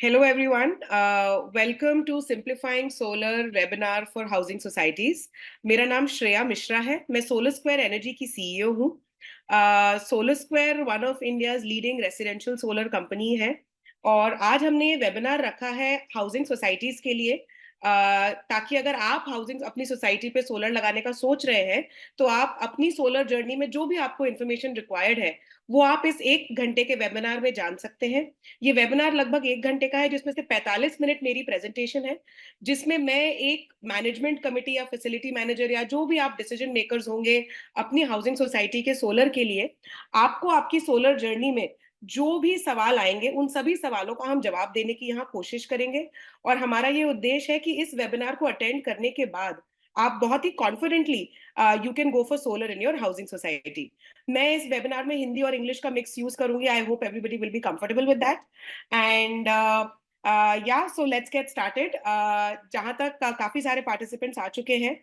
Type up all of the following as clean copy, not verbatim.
Hello everyone. Welcome to Simplifying Solar webinar for Housing Societies. मेरा नाम श्रेया मिश्रा है. मैं सोलर स्क्वायर एनर्जी की सीईओ हूँ. Solar square one of India's leading residential solar company है और आज हमने ये वेबिनार रखा है हाउसिंग सोसाइटीज के लिए, ताकि अगर आप हाउसिंग अपनी सोसाइटी पे सोलर लगाने का सोच रहे हैं तो आप अपनी सोलर जर्नी में जो भी आपको इन्फॉर्मेशन रिक्वायर्ड है वो आप इस 1 घंटे के वेबिनार में जान सकते हैं. ये वेबिनार लगभग 1 घंटे का है, जिसमें से 45 मिनट मेरी प्रेजेंटेशन है, जिसमें मैं एक मैनेजमेंट कमेटी या फैसिलिटी मैनेजर या जो भी आप डिसीजन मेकर्स होंगे अपनी हाउसिंग सोसाइटी के सोलर के लिए, आपको आपकी सोलर जर्नी में जो भी सवाल आएंगे उन सभी सवालों का हम जवाब देने की यहाँ कोशिश करेंगे. और हमारा ये उद्देश्य है कि इस वेबिनार को अटेंड करने के बाद आप बहुत ही confidently you can go for solar in your housing society. मैं इस वेबिनार में हिंदी और इंग्लिश का मिक्स यूज करूंगी. I hope everybody will be comfortable with that. And या सो लेट्स गेट स्टार्टेड. जहां तक काफी सारे पार्टिसिपेंट्स आ चुके हैं.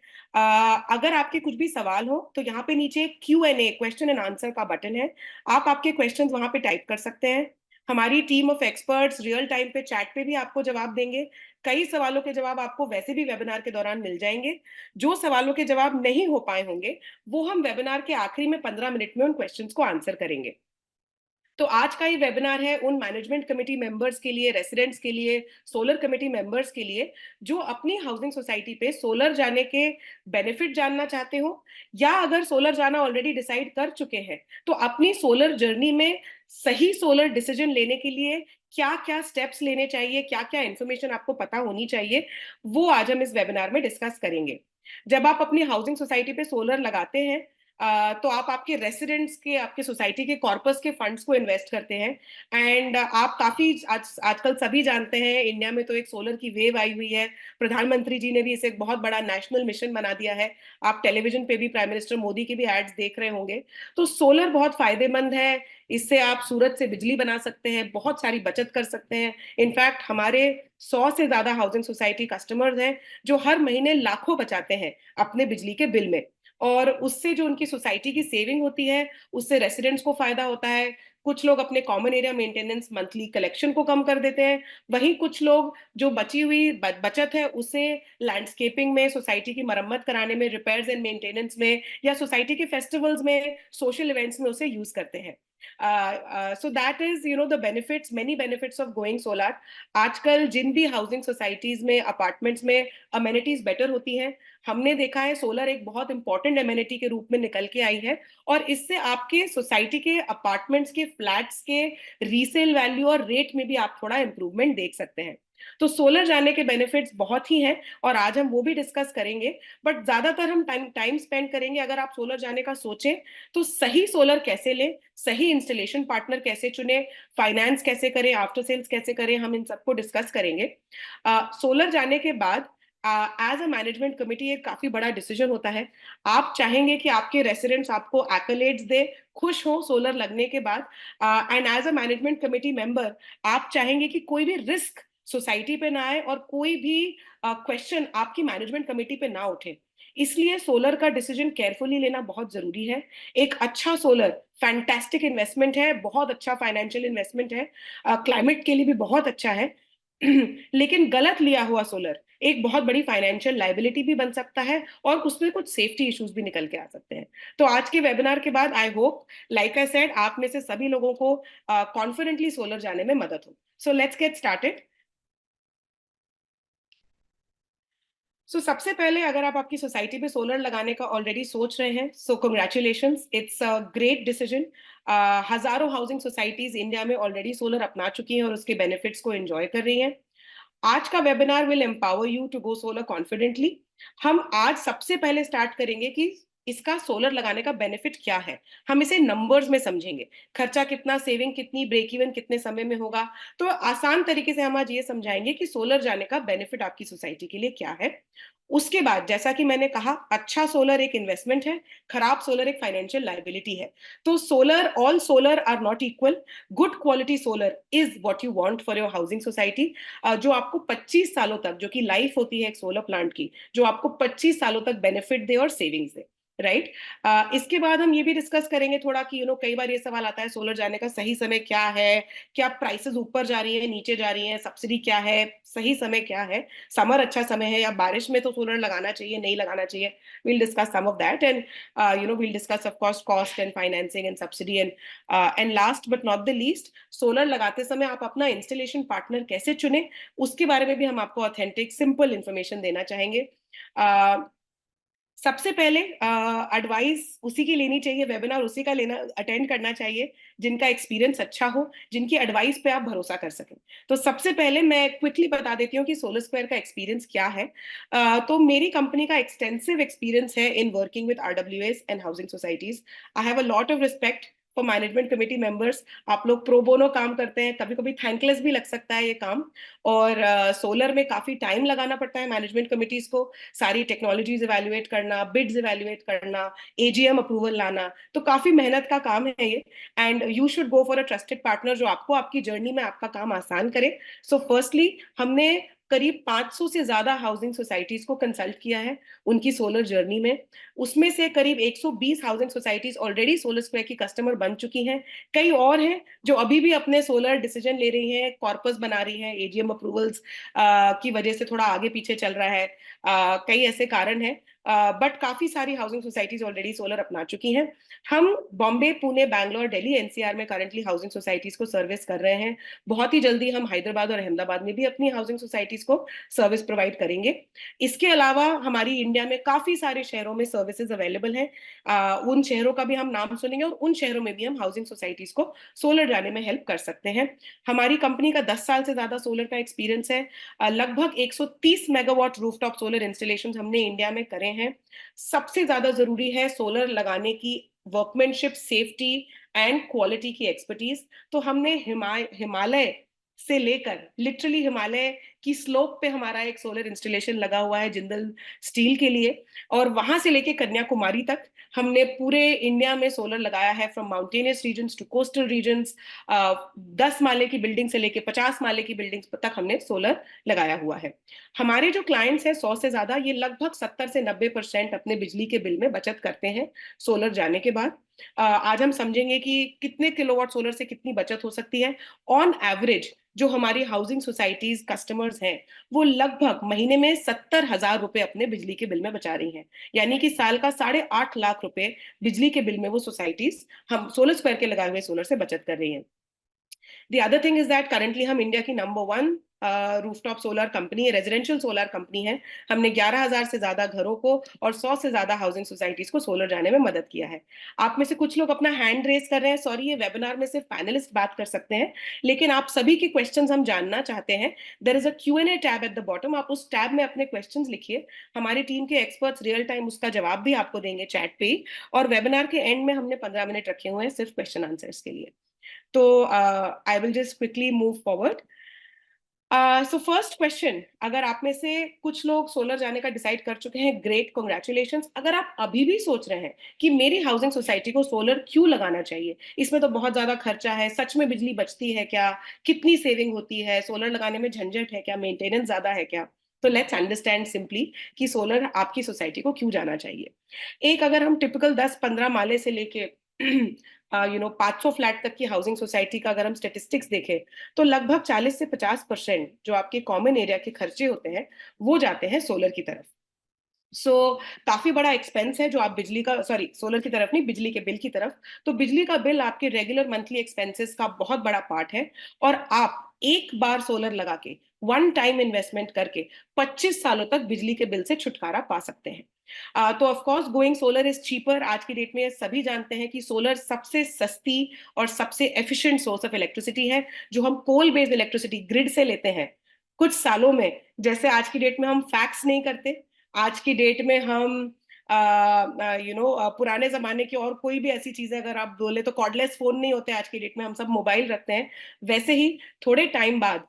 अगर आपके कुछ भी सवाल हो तो यहाँ पे नीचे Q&A, क्वेश्चन एंड आंसर का बटन है. आप आपके क्वेश्चंस वहां पे टाइप कर सकते हैं. हमारी team of experts real time पे चैट पे भी आपको जवाब देंगे. कई सवालों के जवाब आपको वैसे भी वेबिनार के दौरान मिल जाएंगे. जो सवालों के जवाब नहीं हो पाए होंगे वो हम वेबिनार के आखिरी में 15 मिनट में उन क्वेश्चंस को आंसर करेंगे. तो आज का ये वेबिनार है उन मैनेजमेंट कमेटी मेंबर्स के लिए, रेसिडेंट्स के लिए, सोलर कमेटी मेंबर्स के लिए जो अपनी हाउसिंग सोसाइटी पे सोलर जाने के बेनिफिट जानना चाहते हो, या अगर सोलर जाना ऑलरेडी डिसाइड कर चुके हैं तो अपनी सोलर जर्नी में सही सोलर डिसीजन लेने के लिए क्या क्या स्टेप्स लेने चाहिए, क्या क्या इंफॉर्मेशन आपको पता होनी चाहिए, वो आज हम इस वेबिनार में डिस्कस करेंगे. जब आप अपनी हाउसिंग सोसाइटी पे सोलर लगाते हैं तो आप आपके रेसिडेंट्स के, आपके सोसाइटी के कॉर्पस के फंड्स को इन्वेस्ट करते हैं. एंड आप काफी आजकल सभी जानते हैं इंडिया में तो एक सोलर की वेव आई हुई है. प्रधानमंत्री जी ने भी इसे एक बहुत बड़ा नेशनल मिशन बना दिया है. आप टेलीविजन पे भी प्राइम मिनिस्टर मोदी की भी एड्स देख रहे होंगे. तो सोलर बहुत फायदेमंद है. इससे आप सूरज से बिजली बना सकते हैं, बहुत सारी बचत कर सकते हैं. इनफैक्ट हमारे 100 से ज्यादा हाउसिंग सोसाइटी कस्टमर्स हैं जो हर महीने लाखों बचाते हैं अपने बिजली के बिल में. और उससे जो उनकी सोसाइटी की सेविंग होती है उससे रेसिडेंट्स को फायदा होता है. कुछ लोग अपने common area maintenance monthly collection को कम कर देते हैं. वहीं कुछ लोग जो बची हुई बचत है उसे लैंडस्केपिंग में, सोसाइटी की मरम्मत कराने में, रिपेयर्स एंड मेंटेनेंस में, या सोसाइटी के फेस्टिवल्स में, सोशल इवेंट्स में उसे यूज करते हैं. सो that is the benefits, many benefits of going solar. आजकल जिन भी हाउसिंग सोसाइटीज में, अपार्टमेंट्स में अमेनिटीज बेटर होती हैं, हमने देखा है सोलर एक बहुत इंपॉर्टेंट एमिनिटी के रूप में निकल के आई है. और इससे आपके सोसाइटी के अपार्टमेंट्स के फ्लैट्स के रीसेल वैल्यू और रेट में भी आप थोड़ा इंप्रूवमेंट देख सकते हैं. तो सोलर जाने के बेनिफिट्स बहुत ही हैं और आज हम वो भी डिस्कस करेंगे. बट ज्यादातर हम टाइम स्पेंड करेंगे, अगर आप सोलर जाने का सोचें तो सही सोलर कैसे लें, सही इंस्टॉलेशन पार्टनर कैसे चुने, फाइनेंस कैसे करें, आफ्टर सेल्स कैसे करें, हम इन सबको डिस्कस करेंगे. सोलर जाने के बाद एज अ मैनेजमेंट कमिटी एक काफी बड़ा डिसीजन होता है. आप चाहेंगे कि आपके रेसिडेंट्स आपको एक्कलेड्स दे, खुश हो सोलर लगने के बाद. And as a management committee member आप चाहेंगे कि कोई भी रिस्क सोसाइटी पे ना आए और कोई भी क्वेश्चन आपकी मैनेजमेंट कमेटी पे ना उठे. इसलिए सोलर का डिसीजन केयरफुली लेना बहुत जरूरी है. एक अच्छा सोलर फैंटास्टिक इन्वेस्टमेंट है, बहुत अच्छा फाइनेंशियल इन्वेस्टमेंट है, क्लाइमेट के लिए भी बहुत अच्छा है. लेकिन गलत लिया हुआ सोलर एक बहुत बड़ी फाइनेंशियल लाइबिलिटी भी बन सकता है और उसमें कुछ सेफ्टी इश्यूज भी निकल के आ सकते हैं. तो आज के वेबिनार के बाद I hope, like I said, आप में से सभी लोगों को कॉन्फिडेंटली सोलर जाने में मदद हो. So let's get started. सबसे पहले अगर आप आपकी सोसाइटी पे सोलर लगाने का ऑलरेडी सोच रहे हैं, सो congratulations, it's a great decision. हजारों हाउसिंग सोसाइटीज इंडिया में ऑलरेडी सोलर अपना चुकी हैं और उसके बेनिफिट्स को एंजॉय कर रही हैं. आज का webinar will empower you to go solar confidently. हम आज सबसे पहले स्टार्ट करेंगे कि इसका सोलर लगाने का बेनिफिट क्या है. हम इसे नंबर्स में समझेंगे, खर्चा कितना, सेविंग कितनी, ब्रेक इवन कितने समय में होगा. तो आसान तरीके से हम आज ये समझाएंगे कि सोलर जाने का बेनिफिट आपकी सोसाइटी के लिए क्या है. उसके बाद जैसा कि मैंने कहा, अच्छा सोलर एक इन्वेस्टमेंट है, खराब सोलर एक फाइनेंशियल लाइबिलिटी है. तो solar, all solar are not equal. Good quality solar is what you want for your housing society. जो आपको 25 सालों तक, जो कि लाइफ होती है एक सोलर प्लांट की, जो आपको 25 सालों तक बेनिफिट दे और सेविंग्स दे. राइट। इसके बाद हम ये भी डिस्कस करेंगे थोड़ा कि कई बार ये सवाल आता है सोलर जाने का सही समय क्या है, क्या प्राइसेस ऊपर जा रही है नीचे जा रही है, सब्सिडी क्या है, सही समय क्या है, समर अच्छा समय है या बारिश में तो सोलर लगाना चाहिए नहीं लगाना चाहिए। Will discuss some of that and will discuss of course cost and financing and subsidy and last but not the least, solar लगाते समय आप अपना इंस्टॉलेशन पार्टनर कैसे चुने, उसके बारे में भी हम आपको ऑथेंटिक सिंपल इंफॉर्मेशन देना चाहेंगे। सबसे पहले एडवाइस उसी की लेनी चाहिए, वेबिनार उसी का लेना अटेंड करना चाहिए जिनका एक्सपीरियंस अच्छा हो, जिनकी एडवाइस पे आप भरोसा कर सकें। तो सबसे पहले मैं क्विकली बता देती हूँ कि सोलर स्क्वायर का एक्सपीरियंस क्या है। तो मेरी कंपनी का एक्सटेंसिव एक्सपीरियंस है in working with RWS and housing societies. I have a lot of respect for management committee members. आप लोग प्रो बोनो काम करते हैं, कभी कभी थैंकलेस भी लग सकता है ये काम, और सोलर में काफी टाइम लगाना पड़ता है मैनेजमेंट कमिटीज को, सारी टेक्नोलॉजीज इवेल्युएट करना, बिड्स इवेल्युएट करना, एजीएम अप्रूवल लाना, तो काफी मेहनत का काम है ये। And you should go for a trusted partner जो आपको आपकी जर्नी में आपका काम आसान करे। सो फर्स्टली हमने करीब 500 से ज्यादा हाउसिंग सोसाइटीज को कंसल्ट किया है उनकी सोलर जर्नी में। उसमें से करीब 120 housing societies already solar square की कस्टमर बन चुकी हैं। कई और हैं जो अभी भी अपने सोलर डिसीजन ले रही हैं, कॉर्पस बना रही हैं, एजीएम अप्रूवल्स की वजह से थोड़ा आगे पीछे चल रहा है। कई ऐसे कारण हैं, बट काफी सारी हाउसिंग सोसाइटीज ऑलरेडी सोलर अपना चुकी हैं। हम बॉम्बे, पुणे, बैंगलोर, दिल्ली, एनसीआर में करंटली हाउसिंग सोसाइटीज को सर्विस कर रहे हैं। बहुत ही जल्दी हम हैदराबाद और अहमदाबाद में भी अपनी हाउसिंग सोसाइटीज को सर्विस प्रोवाइड करेंगे। इसके अलावा हमारी इंडिया में काफी सारे शहरों में सर्विसेज अवेलेबल हैं। उन शहरों का भी हम नाम सुनेंगे और उन शहरों में भी हम हाउसिंग सोसाइटीज को सोलर जाने में हेल्प कर सकते हैं। हमारी कंपनी का 10 साल से ज्यादा सोलर का एक्सपीरियंस है। लगभग 130 मेगावाट रूफटॉप सोलर इंस्टॉलेशन हमने इंडिया में करे हैं। सबसे ज्यादा जरूरी है सोलर लगाने की वर्कमैनशिप, सेफ्टी एंड क्वालिटी की एक्सपर्टीज। तो हमने हिमालय से लेकर लिटरली हिमालय की स्लोप पे हमारा एक सोलर इंस्टॉलेशन लगा हुआ है जिंदल स्टील के लिए, और वहां से लेके कन्याकुमारी तक हमने पूरे इंडिया में सोलर लगाया है, from mountainous regions to coastal regions. 10 माले की बिल्डिंग से लेके 50 माले की बिल्डिंग तक हमने सोलर लगाया हुआ है। हमारे जो क्लाइंट्स हैं 100 से ज्यादा, ये लगभग 70 से 90% अपने बिजली के बिल में बचत करते हैं सोलर जाने के बाद। आज हम समझेंगे कि कितने किलोवाट सोलर से कितनी बचत हो सकती है। ऑन एवरेज जो हमारी हाउसिंग सोसाइटीज कस्टमर्स हैं वो लगभग महीने में 70,000 रुपए अपने बिजली के बिल में बचा रही हैं। यानी कि साल का 8.5 लाख रुपए बिजली के बिल में वो सोसाइटीज हम सोलर स्क्वायर के लगाए हुए सोलर से बचत कर रही हैं। The other thing is that currently हम इंडिया की नंबर 1 रूफटॉप सोलर कंपनी है, रेजिडेंशियल सोलर कंपनी है। हमने 11,000 से ज्यादा घरों को और 100 से ज्यादा हाउसिंग सोसाइटीज को सोलर जाने में मदद किया है। आप में से कुछ लोग अपना हैंड रेस कर रहे हैं, सॉरी ये वेबिनार में सिर्फ पैनलिस्ट बात कर सकते हैं, लेकिन आप सभी के क्वेश्चंस हम जानना चाहते हैं। There is a Q&A tab at the bottom, आप उस टैब में अपने क्वेश्चंस लिखिए, हमारी टीम के एक्सपर्ट्स रियल टाइम उसका जवाब भी आपको देंगे चैट पे ही। और वेबिनार के एंड में हमने 15 मिनट रखे हुए हैं सिर्फ क्वेश्चन आंसर्स के लिए। तो I will just quickly move forward. So first question, अगर आप में से कुछ लोग सोलर जाने का डिसाइड कर चुके हैं, ग्रेट, कॉन्ग्रेचुलेशन। अगर आप अभी भी सोच रहे हैं कि मेरी हाउसिंग सोसाइटी को सोलर क्यों लगाना चाहिए, इसमें तो बहुत ज्यादा खर्चा है, सच में बिजली बचती है क्या, कितनी सेविंग होती है, सोलर लगाने में झंझट है क्या, मेंटेनेंस ज्यादा है क्या, तो लेट्स अंडरस्टैंड सिंपली कि सोलर आपकी सोसाइटी को क्यों जाना चाहिए। एक, अगर हम टिपिकल 10-15 माले से लेके 500 फ्लैट तक की हाउसिंग सोसाइटी का अगर हम स्टेटिस्टिक्स देखें, तो लगभग 40 से 50% जो आपके कॉमन एरिया के खर्चे होते हैं वो जाते हैं सोलर की तरफ। सो काफी बड़ा एक्सपेंस है जो आप बिजली का, सॉरी सोलर की तरफ नहीं, बिजली के बिल की तरफ। तो बिजली का बिल आपके रेगुलर मंथली एक्सपेंसेस का बहुत बड़ा पार्ट है, और आप एक बार सोलर लगा के, वन टाइम इन्वेस्टमेंट करके 25 सालों तक बिजली के बिल से छुटकारा पा सकते हैं। तो of course going solar is cheaper. आज की डेट में सभी जानते हैं कि सोलर सबसे सस्ती और सबसे एफिशिएंट सोर्स ऑफ इलेक्ट्रिसिटी है। जो हम कोल बेस्ड इलेक्ट्रिसिटी ग्रिड से लेते हैं, कुछ सालों में, जैसे आज की डेट में हम फैक्स नहीं करते, आज की डेट में हम पुराने जमाने की और कोई भी ऐसी चीजें अगर आप बोले तो कॉर्डलेस फोन नहीं होते, आज की डेट में हम सब मोबाइल रखते हैं। वैसे ही थोड़े टाइम बाद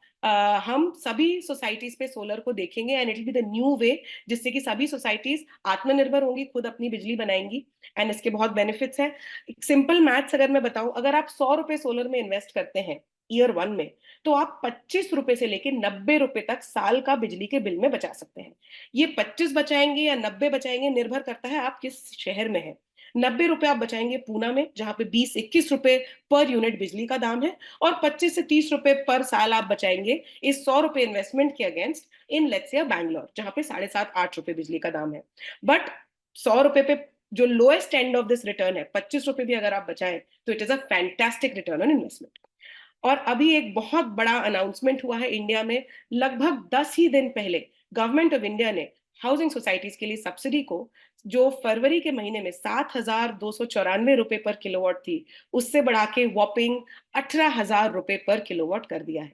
हम सभी सोसाइटीज पे सोलर को देखेंगे, and it will be the new way, जिससे कि सभी सोसाइटीज आत्मनिर्भर होंगी, खुद अपनी बिजली बनाएंगी, एंड इसके बहुत बेनिफिट्स हैं। सिंपल मैथ्स अगर मैं बताऊं, अगर आप 100 रुपए सोलर में इन्वेस्ट करते हैं ईयर 1 में, तो आप 25 रुपए से लेके 90 रुपए तक साल का बिजली के बिल में बचा सकते हैं। ये 25 बचाएंगे या 90 बचाएंगे निर्भर करता है आप किस शहर में है। 90 रुपए आप बचाएंगे पूना में, जहां पे 20-21 रुपए पर यूनिट बिजली का दाम है, और 25 से 30 रुपए पर साल आप बचाएंगे इस 100 रुपए इन्वेस्टमेंट के against in let's say Bangalore, जहां पे 7.5-8 रुपए बिजली का दाम है। बट 100 रुपए पे जो lowest end of this return है, 25 रुपए भी अगर आप बचाएं, तो it is a fantastic return on investment. और अभी एक बहुत बड़ा अनाउंसमेंट हुआ है इंडिया में, लगभग 10 ही दिन पहले गवर्नमेंट ऑफ इंडिया ने हाउसिंग सोसाइटीज के लिए सब्सिडी को, जो फरवरी के महीने में 7,294 रुपए पर किलोवाट थी, उससे बढ़ा के वॉपिंग 18,000 रुपए पर किलोवाट कर दिया है।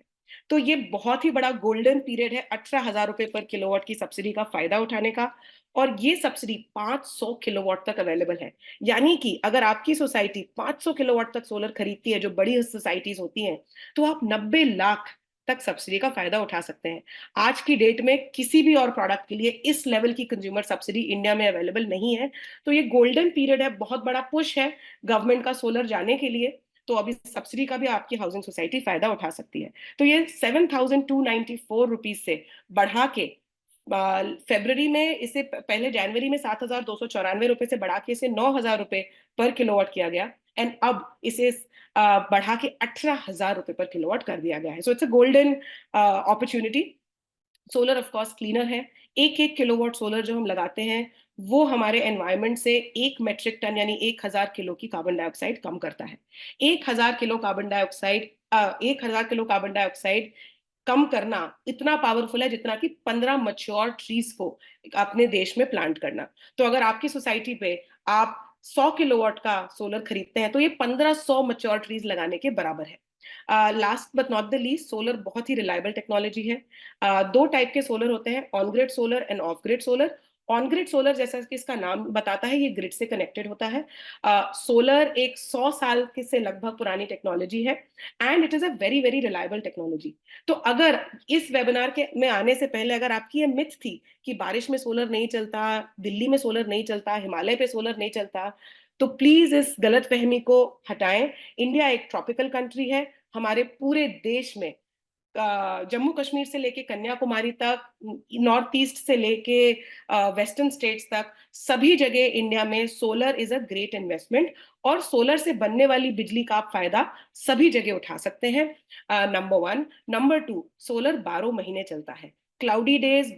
तो ये बहुत ही बड़ा गोल्डन पीरियड है 18,000 रुपए पर किलोवाट की सब्सिडी का फायदा उठाने का। और ये सब्सिडी 500 किलोवाट तक अवेलेबल है। यानी कि अगर आपकी सोसाइटी 500 किलोवाट तक सोलर खरीदती है, जो बड़ी सोसाइटीज होती हैं, तो आप 90 लाख तक सब्सिडी का फायदा उठा सकते हैं। आज की डेट में किसी भी और प्रोडक्ट के लिए इस लेवल की कंज्यूमर सब्सिडी इंडिया में अवेलेबल नहीं है। तो ये गोल्डन पीरियड है, बहुत बड़ा पुश है गवर्नमेंट का सोलर जाने के लिए। तो अभी सब्सिडी का भी आपकी हाउसिंग सोसाइटी फायदा उठा सकती है। तो ये 7,294 रुपीज से बढ़ा के फेब्रवरी में, इसे पहले जनवरी में 7,294 रुपए से बढ़ा के इसे 9,000 रुपए पर किलोवाट किया गया। एंड अब इसे बढ़ा के 18,000 रुपए पर किलोवाट कर दिया गया है। सो it's a golden opportunity. Solar of course cleaner है। एक एक किलोवाट सोलर जो हम लगाते हैं, वो हमारे एनवायरनमेंट से 1 मेट्रिक टन यानी 1,000 किलो की कार्बन डाइऑक्साइड कम करता है। 1,000 kilo carbon dioxide 1,000 kilo carbon dioxide कम करना इतना पावरफुल है जितना कि 15 मच्योर ट्रीज को अपने देश में प्लांट करना। तो अगर आपकी सोसाइटी पे आप 100 किलोवाट का सोलर खरीदते हैं, तो ये 1500 मच्योर ट्रीज लगाने के बराबर है। Last but not the least, solar बहुत ही रिलायबल टेक्नोलॉजी है। दो टाइप के सोलर होते हैं, on grid solar end of grid solar. On grid solar, जैसा कि इसका नाम बताता है, ये ग्रिड से कनेक्टेड होता है। सोलर एक 100 साल के से लगभग पुरानी टेक्नोलॉजी है, and it is a very very reliable technology. तो अगर इस वेबिनार के में आने से पहले अगर आपकी ये मिथ थी कि बारिश में सोलर नहीं चलता, दिल्ली में सोलर नहीं चलता, हिमालय पे सोलर नहीं चलता, तो प्लीज इस गलत फहमी को हटाएं। इंडिया एक ट्रॉपिकल कंट्री है। हमारे पूरे देश में जम्मू कश्मीर से लेके कन्याकुमारी तक, नॉर्थ ईस्ट से लेके वेस्टर्न स्टेट्स तक, सभी जगह इंडिया में solar is a great investment. और सोलर से बनने वाली बिजली का आप फायदा सभी जगह उठा सकते हैं। नंबर 1। नंबर 2, सोलर 12 महीने चलता है। क्लाउडी डेज,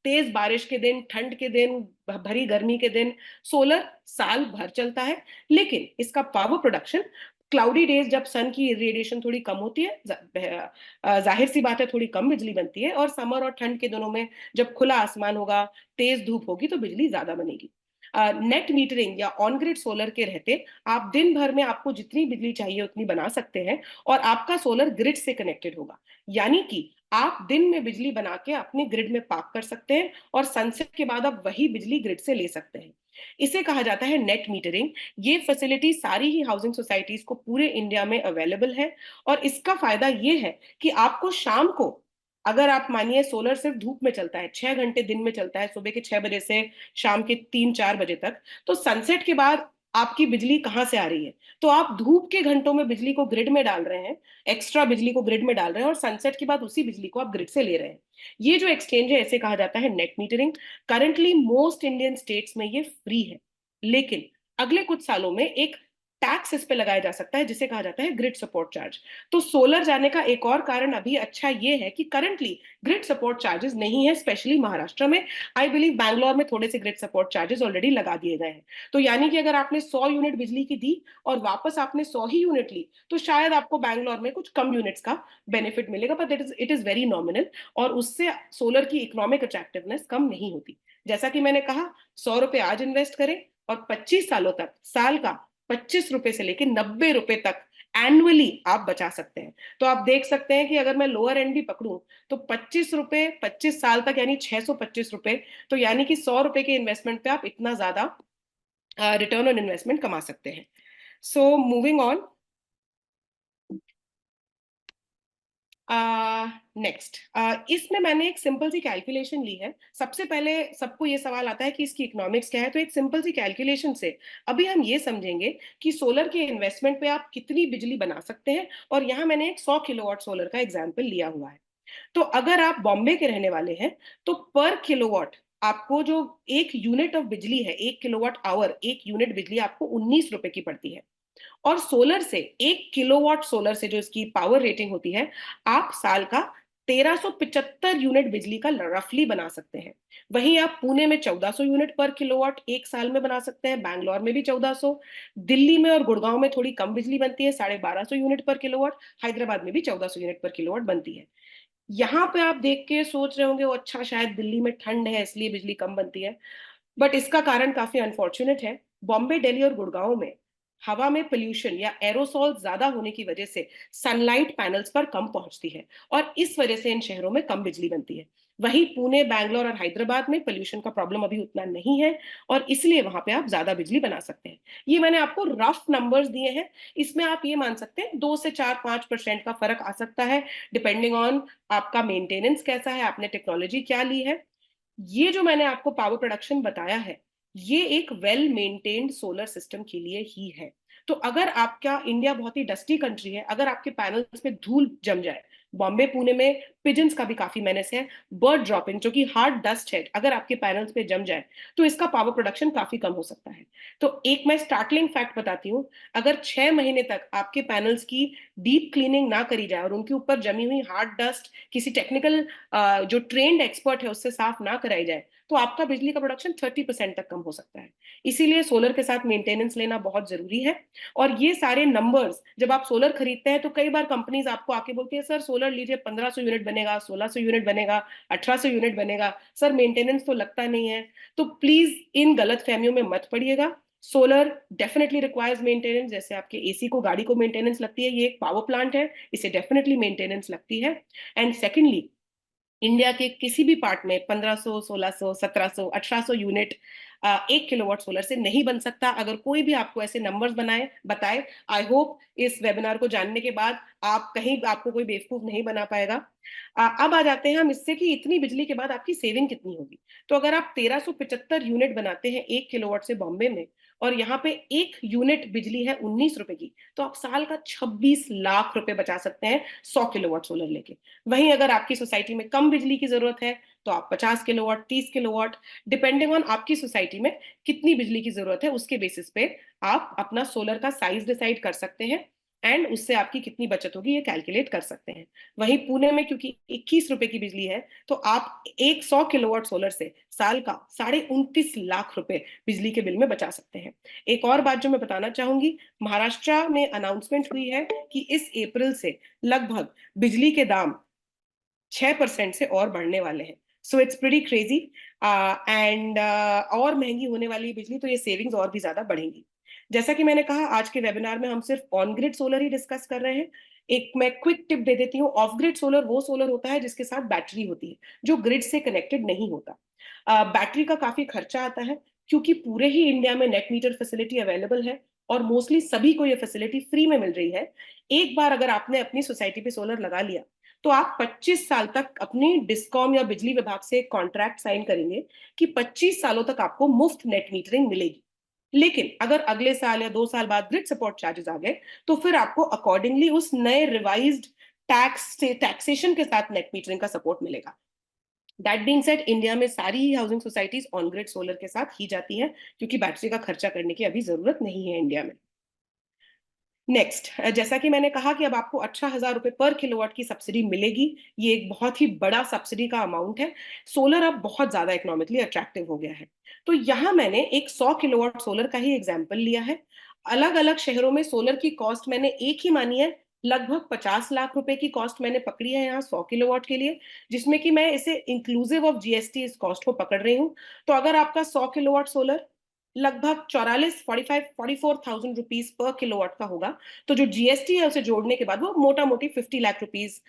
तेज बारिश के दिन, ठंड के दिन, भरी गर्मी के दिन, सोलर साल भर चलता है। लेकिन इसका पावर प्रोडक्शन, क्लाउडी डेज जब सन की रेडिएशन थोड़ी कम होती है, जाहिर सी बात है थोड़ी कम बिजली बनती है। और समर और ठंड के दिनों में जब खुला आसमान होगा, तेज धूप होगी, तो बिजली ज्यादा बनेगी। नेट मीटरिंग या ऑन ग्रिड सोलर के रहते आप दिन भर में आपको जितनी बिजली चाहिए उतनी बना सकते हैं, और आपका सोलर ग्रिड से कनेक्टेड होगा। यानी कि आप दिन में बिजली बना के अपने ग्रिड में पार्क कर सकते हैं, और सनसेट के बाद आप वही बिजली ग्रिड से ले सकते हैं। इसे कहा जाता है नेट मीटरिंग। ये फैसिलिटी सारी ही हाउसिंग सोसाइटीज को पूरे इंडिया में अवेलेबल है। और इसका फायदा ये है कि आपको शाम को, अगर आप मानिए सोलर सिर्फ धूप में चलता है, 6 घंटे दिन में चलता है, सुबह के 6 बजे से शाम के 3-4 बजे तक, तो सनसेट के बाद आपकी बिजली कहाँ से आ रही है? तो आप धूप के घंटों में बिजली को ग्रिड में डाल रहे हैं, एक्स्ट्रा बिजली को ग्रिड में डाल रहे हैं, और सनसेट के बाद उसी बिजली को आप ग्रिड से ले रहे हैं। ये जो एक्सचेंज है, इसे कहा जाता है net metering. Currently most Indian states में ये फ्री है, लेकिन अगले कुछ सालों में एक टैक्स इस पे लगाया जा सकता है, जिसे कहा जाता है ग्रिड सपोर्ट चार्ज। तो सोलर जाने का एक और कारण अभी अच्छा ये है कि करंटली ग्रिड सपोर्ट चार्जेस नहीं है, स्पेशली महाराष्ट्र में। आई बिलीव बैंगलोर में थोड़े से ग्रिड सपोर्ट चार्जेस ऑलरेडी लगा दिए गए हैं। तो यानी कि अगर आपने 100 यूनिट बिजली की दी और वापस आपने 100 ही यूनिट ली, तो शायद आपको बैंगलोर में कुछ कम यूनिट्स का बेनिफिट मिलेगा, but it is very nominal. और उससे सोलर की इकोनॉमिक अट्रैक्टिवनेस कम नहीं होती। जैसा कि मैंने कहा, 100 रुपए आज इन्वेस्ट करें और 25 सालों तक साल का 25 रुपए से लेकर 90 रुपए तक एनुअली आप बचा सकते हैं। तो आप देख सकते हैं कि अगर मैं लोअर एंड भी पकड़ूं, तो 25 रुपए 25 साल तक यानी 625 रुपए। तो यानी कि 100 रुपए के इन्वेस्टमेंट पे आप इतना ज्यादा रिटर्न ऑन इन्वेस्टमेंट कमा सकते हैं। सो मूविंग ऑन, नेक्स्ट, इसमें मैंने एक सिंपल सी कैलकुलेशन ली है। सबसे पहले सबको ये सवाल आता है कि इसकी इकोनॉमिक्स क्या है, तो एक सिंपल सी कैलकुलेशन से अभी हम ये समझेंगे कि सोलर के इन्वेस्टमेंट पे आप कितनी बिजली बना सकते हैं। और यहाँ मैंने एक 100 किलोवाट सोलर का एग्जाम्पल लिया हुआ है। तो अगर आप बॉम्बे के रहने वाले हैं तो पर किलोवाट आपको जो एक यूनिट ऑफ बिजली है, 1 किलोवाट आवर, एक यूनिट बिजली आपको 19 रुपए की पड़ती है। और सोलर से, 1 किलोवाट सोलर से जो इसकी पावर रेटिंग होती है, आप साल का 1375 यूनिट बिजली का रफली बना सकते हैं। वहीं आप पुणे में 1400 यूनिट पर किलोवाट एक साल में बना सकते हैं, बैंगलोर में भी 1400, दिल्ली में और गुड़गांव में थोड़ी कम बिजली बनती है, 1250 यूनिट पर किलोवाट, हैदराबाद में भी 1400 यूनिट पर किलोवाट बनती है। यहाँ पे आप देख के सोच रहे होंगे, वो अच्छा शायद दिल्ली में ठंड है इसलिए बिजली कम बनती है, बट इसका कारण काफी अनफॉर्चुनेट है। बॉम्बे, दिल्ली और गुड़गांव में हवा में पोल्यूशन या एरोसॉल ज्यादा होने की वजह से सनलाइट पैनल्स पर कम पहुंचती है, और इस वजह से इन शहरों में कम बिजली बनती है। वहीं पुणे, बैंगलोर और हैदराबाद में पोल्यूशन का प्रॉब्लम अभी उतना नहीं है, और इसलिए वहां पे आप ज्यादा बिजली बना सकते हैं। ये मैंने आपको रफ नंबर्स दिए हैं। इसमें आप ये मान सकते हैं 2 से 4-5% का फर्क आ सकता है, डिपेंडिंग ऑन आपका मेंटेनेंस कैसा है, आपने टेक्नोलॉजी क्या ली है। ये जो मैंने आपको पावर प्रोडक्शन बताया है, ये एक वेल मेंटेन्ड सोलर सिस्टम के लिए ही है। तो अगर आपका, इंडिया बहुत ही डस्टी कंट्री है, अगर आपके पैनल्स में धूल जम जाए, बॉम्बे पुणे में पिजन्स का भी काफी मेनेस है, बर्ड ड्रॉपिंग जो कि हार्ड डस्ट है, अगर आपके पैनल्स पे जम जाए तो इसका पावर प्रोडक्शन काफी कम हो सकता है। तो एक मैं स्टार्टलिंग फैक्ट बताती हूँ, अगर 6 महीने तक आपके पैनल्स की डीप क्लीनिंग ना करी जाए और उनके ऊपर जमी हुई हार्ड डस्ट किसी टेक्निकल जो ट्रेंड एक्सपर्ट है उससे साफ ना कराई जाए, तो आपका बिजली का प्रोडक्शन 30% तक कम हो सकता है। इसीलिए सोलर के साथ मेंटेनेंस लेना बहुत जरूरी है। और ये सारे नंबर्स जब आप सोलर खरीदते हैं तो कई बार कंपनीज आपको आके बोलती है, सर सोलर लीजिए, 1500 यूनिट बनेगा, 1600 यूनिट बनेगा, 1800 यूनिट बनेगा, सर मेंटेनेंस तो लगता नहीं है। तो प्लीज इन गलत फहमियों में मत पड़िएगा। सोलर डेफिनेटली रिक्वायर्स मेंटेनेंस, जैसे आपके एसी को, गाड़ी को मेंटेनेंस लगती है, ये एक पावर प्लांट है, इसे डेफिनेटली मेंटेनेंस लगती है। एंड सेकेंडली, इंडिया के किसी भी पार्ट में 1500, 1600, 1700, 1800 यूनिट 1 किलोवाट सोलर से नहीं बन सकता। अगर कोई भी आपको ऐसे नंबर्स बताए, आई होप इस वेबिनार को जानने के बाद आप कहीं आपको कोई बेवकूफ नहीं बना पाएगा। अब आ जाते हैं हम इससे कि इतनी बिजली के बाद आपकी सेविंग कितनी होगी। तो अगर आप 1375 यूनिट बनाते हैं 1 किलोवाट से बॉम्बे में, और यहाँ पे एक यूनिट बिजली है 19 रुपए की, तो आप साल का 26 लाख रुपए बचा सकते हैं 100 किलोवाट सोलर लेके। वहीं अगर आपकी सोसाइटी में कम बिजली की जरूरत है तो आप 50 किलोवाट, 30 किलोवाट, डिपेंडिंग ऑन आपकी सोसाइटी में कितनी बिजली की जरूरत है उसके बेसिस पे आप अपना सोलर का साइज डिसाइड कर सकते हैं, एंड उससे आपकी कितनी बचत होगी ये कैलकुलेट कर सकते हैं। वहीं पुणे में क्योंकि 21 रुपए की बिजली है, तो आप एक 100 किलोवाट सोलर से साल का 29.5 लाख रुपए बिजली के बिल में बचा सकते हैं। एक और बात जो मैं बताना चाहूंगी, महाराष्ट्र में अनाउंसमेंट हुई है कि इस अप्रैल से लगभग बिजली के दाम 6% से और बढ़ने वाले हैं। So it's pretty crazy. And और महंगी होने वाली बिजली, तो ये सेविंग्स और भी ज्यादा बढ़ेंगी। जैसा कि मैंने कहा, आज के वेबिनार में हम सिर्फ on grid solar he discuss कर रहे हैं। एक मैं क्विक टिप दे देती हूँ, ऑफ ग्रिड सोलर वो सोलर होता है जिसके साथ बैटरी होती है, जो ग्रिड से कनेक्टेड नहीं होता। बैटरी का काफी खर्चा आता है, क्योंकि पूरे ही इंडिया में नेट मीटर फैसिलिटी अवेलेबल है और मोस्टली सभी को ये फैसिलिटी फ्री में मिल रही है। एक बार अगर आपने अपनी सोसाइटी पे सोलर लगा लिया, तो आप 25 साल तक अपनी डिस्कॉम या बिजली विभाग से एक कॉन्ट्रैक्ट साइन करेंगे कि 25 सालों तक आपको मुफ्त नेट मीटरिंग मिलेगी। लेकिन अगर अगले साल या 2 साल बाद ग्रिड सपोर्ट चार्जेस आ गए, तो फिर आपको अकॉर्डिंगली उस नए रिवाइज्ड टैक्सेशन के साथ नेट मीटरिंग का सपोर्ट मिलेगा। दैट बीइंग सेड, इंडिया में सारी housing societies on grid solar के साथ ही जाती हैं, क्योंकि बैटरी का खर्चा करने की अभी जरूरत नहीं है इंडिया में। नेक्स्ट, जैसा कि मैंने कहा कि अब आपको 18,000 रुपए पर किलोवाट की सब्सिडी मिलेगी। ये एक बहुत ही बड़ा सब्सिडी का अमाउंट है। सोलर अब बहुत ज्यादा इकोनॉमिकली अट्रैक्टिव हो गया है। तो यहाँ मैंने एक 100 किलोवाट सोलर का ही एग्जाम्पल लिया है। अलग अलग शहरों में सोलर की कॉस्ट मैंने एक ही मानी है, लगभग 50 लाख रुपए की कॉस्ट मैंने पकड़ी है यहाँ 100 किलोवाट के लिए, जिसमें कि मैं इसे इंक्लूसिव ऑफ जीएसटी इस कॉस्ट को पकड़ रही हूँ। तो अगर आपका 100 किलोवाट सोलर लगभग 44 पर किलोवाट का होगा, तो जो जीएसटी है उसे जोड़ने के बाद वो मोटा मोटी 50 lakh rupees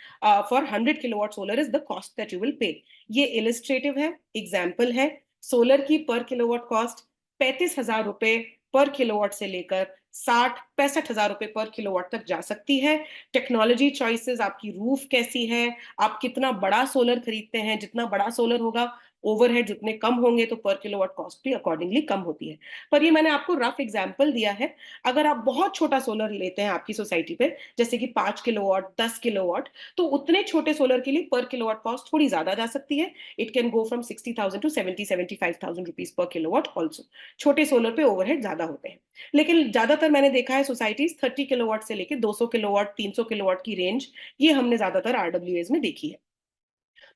for 100 kilowatt solar is the cost that you will pay. ये इलिस्ट्रेटिव है, एग्जाम्पल है। सोलर की पर किलोवाट कॉस्ट 35,000 रुपए पर किलोवाट से लेकर 60-65 हज़ार रुपए पर किलोवाट तक जा सकती है। टेक्नोलॉजी चॉइसेस, आपकी रूफ कैसी है, आप कितना बड़ा सोलर खरीदते हैं, जितना बड़ा सोलर होगा ओवरहेड जितने कम होंगे तो पर किलोवाट कॉस्ट भी अकॉर्डिंगली कम होती है। पर ये मैंने आपको रफ एग्जांपल दिया है। अगर आप बहुत छोटा सोलर लेते हैं आपकी सोसाइटी पे, जैसे कि 5 किलोवाट, 10 किलोवाट, तो उतने छोटे सोलर के लिए पर किलोवाट कॉस्ट थोड़ी ज्यादा जा सकती है। It can go from 60,000 to 70-75,000 rupees पर किलोवाट ऑल्सो। छोटे सोलर पे ओवरहेड ज्यादा होते हैं। लेकिन ज्यादातर मैंने देखा है सोसाइटीज 30 किलोवाट से लेकर 200 किलोवाट, 300 किलोवाट की रेंज, ये हमने ज्यादातर आरडब्ल्यूएस में देखी है।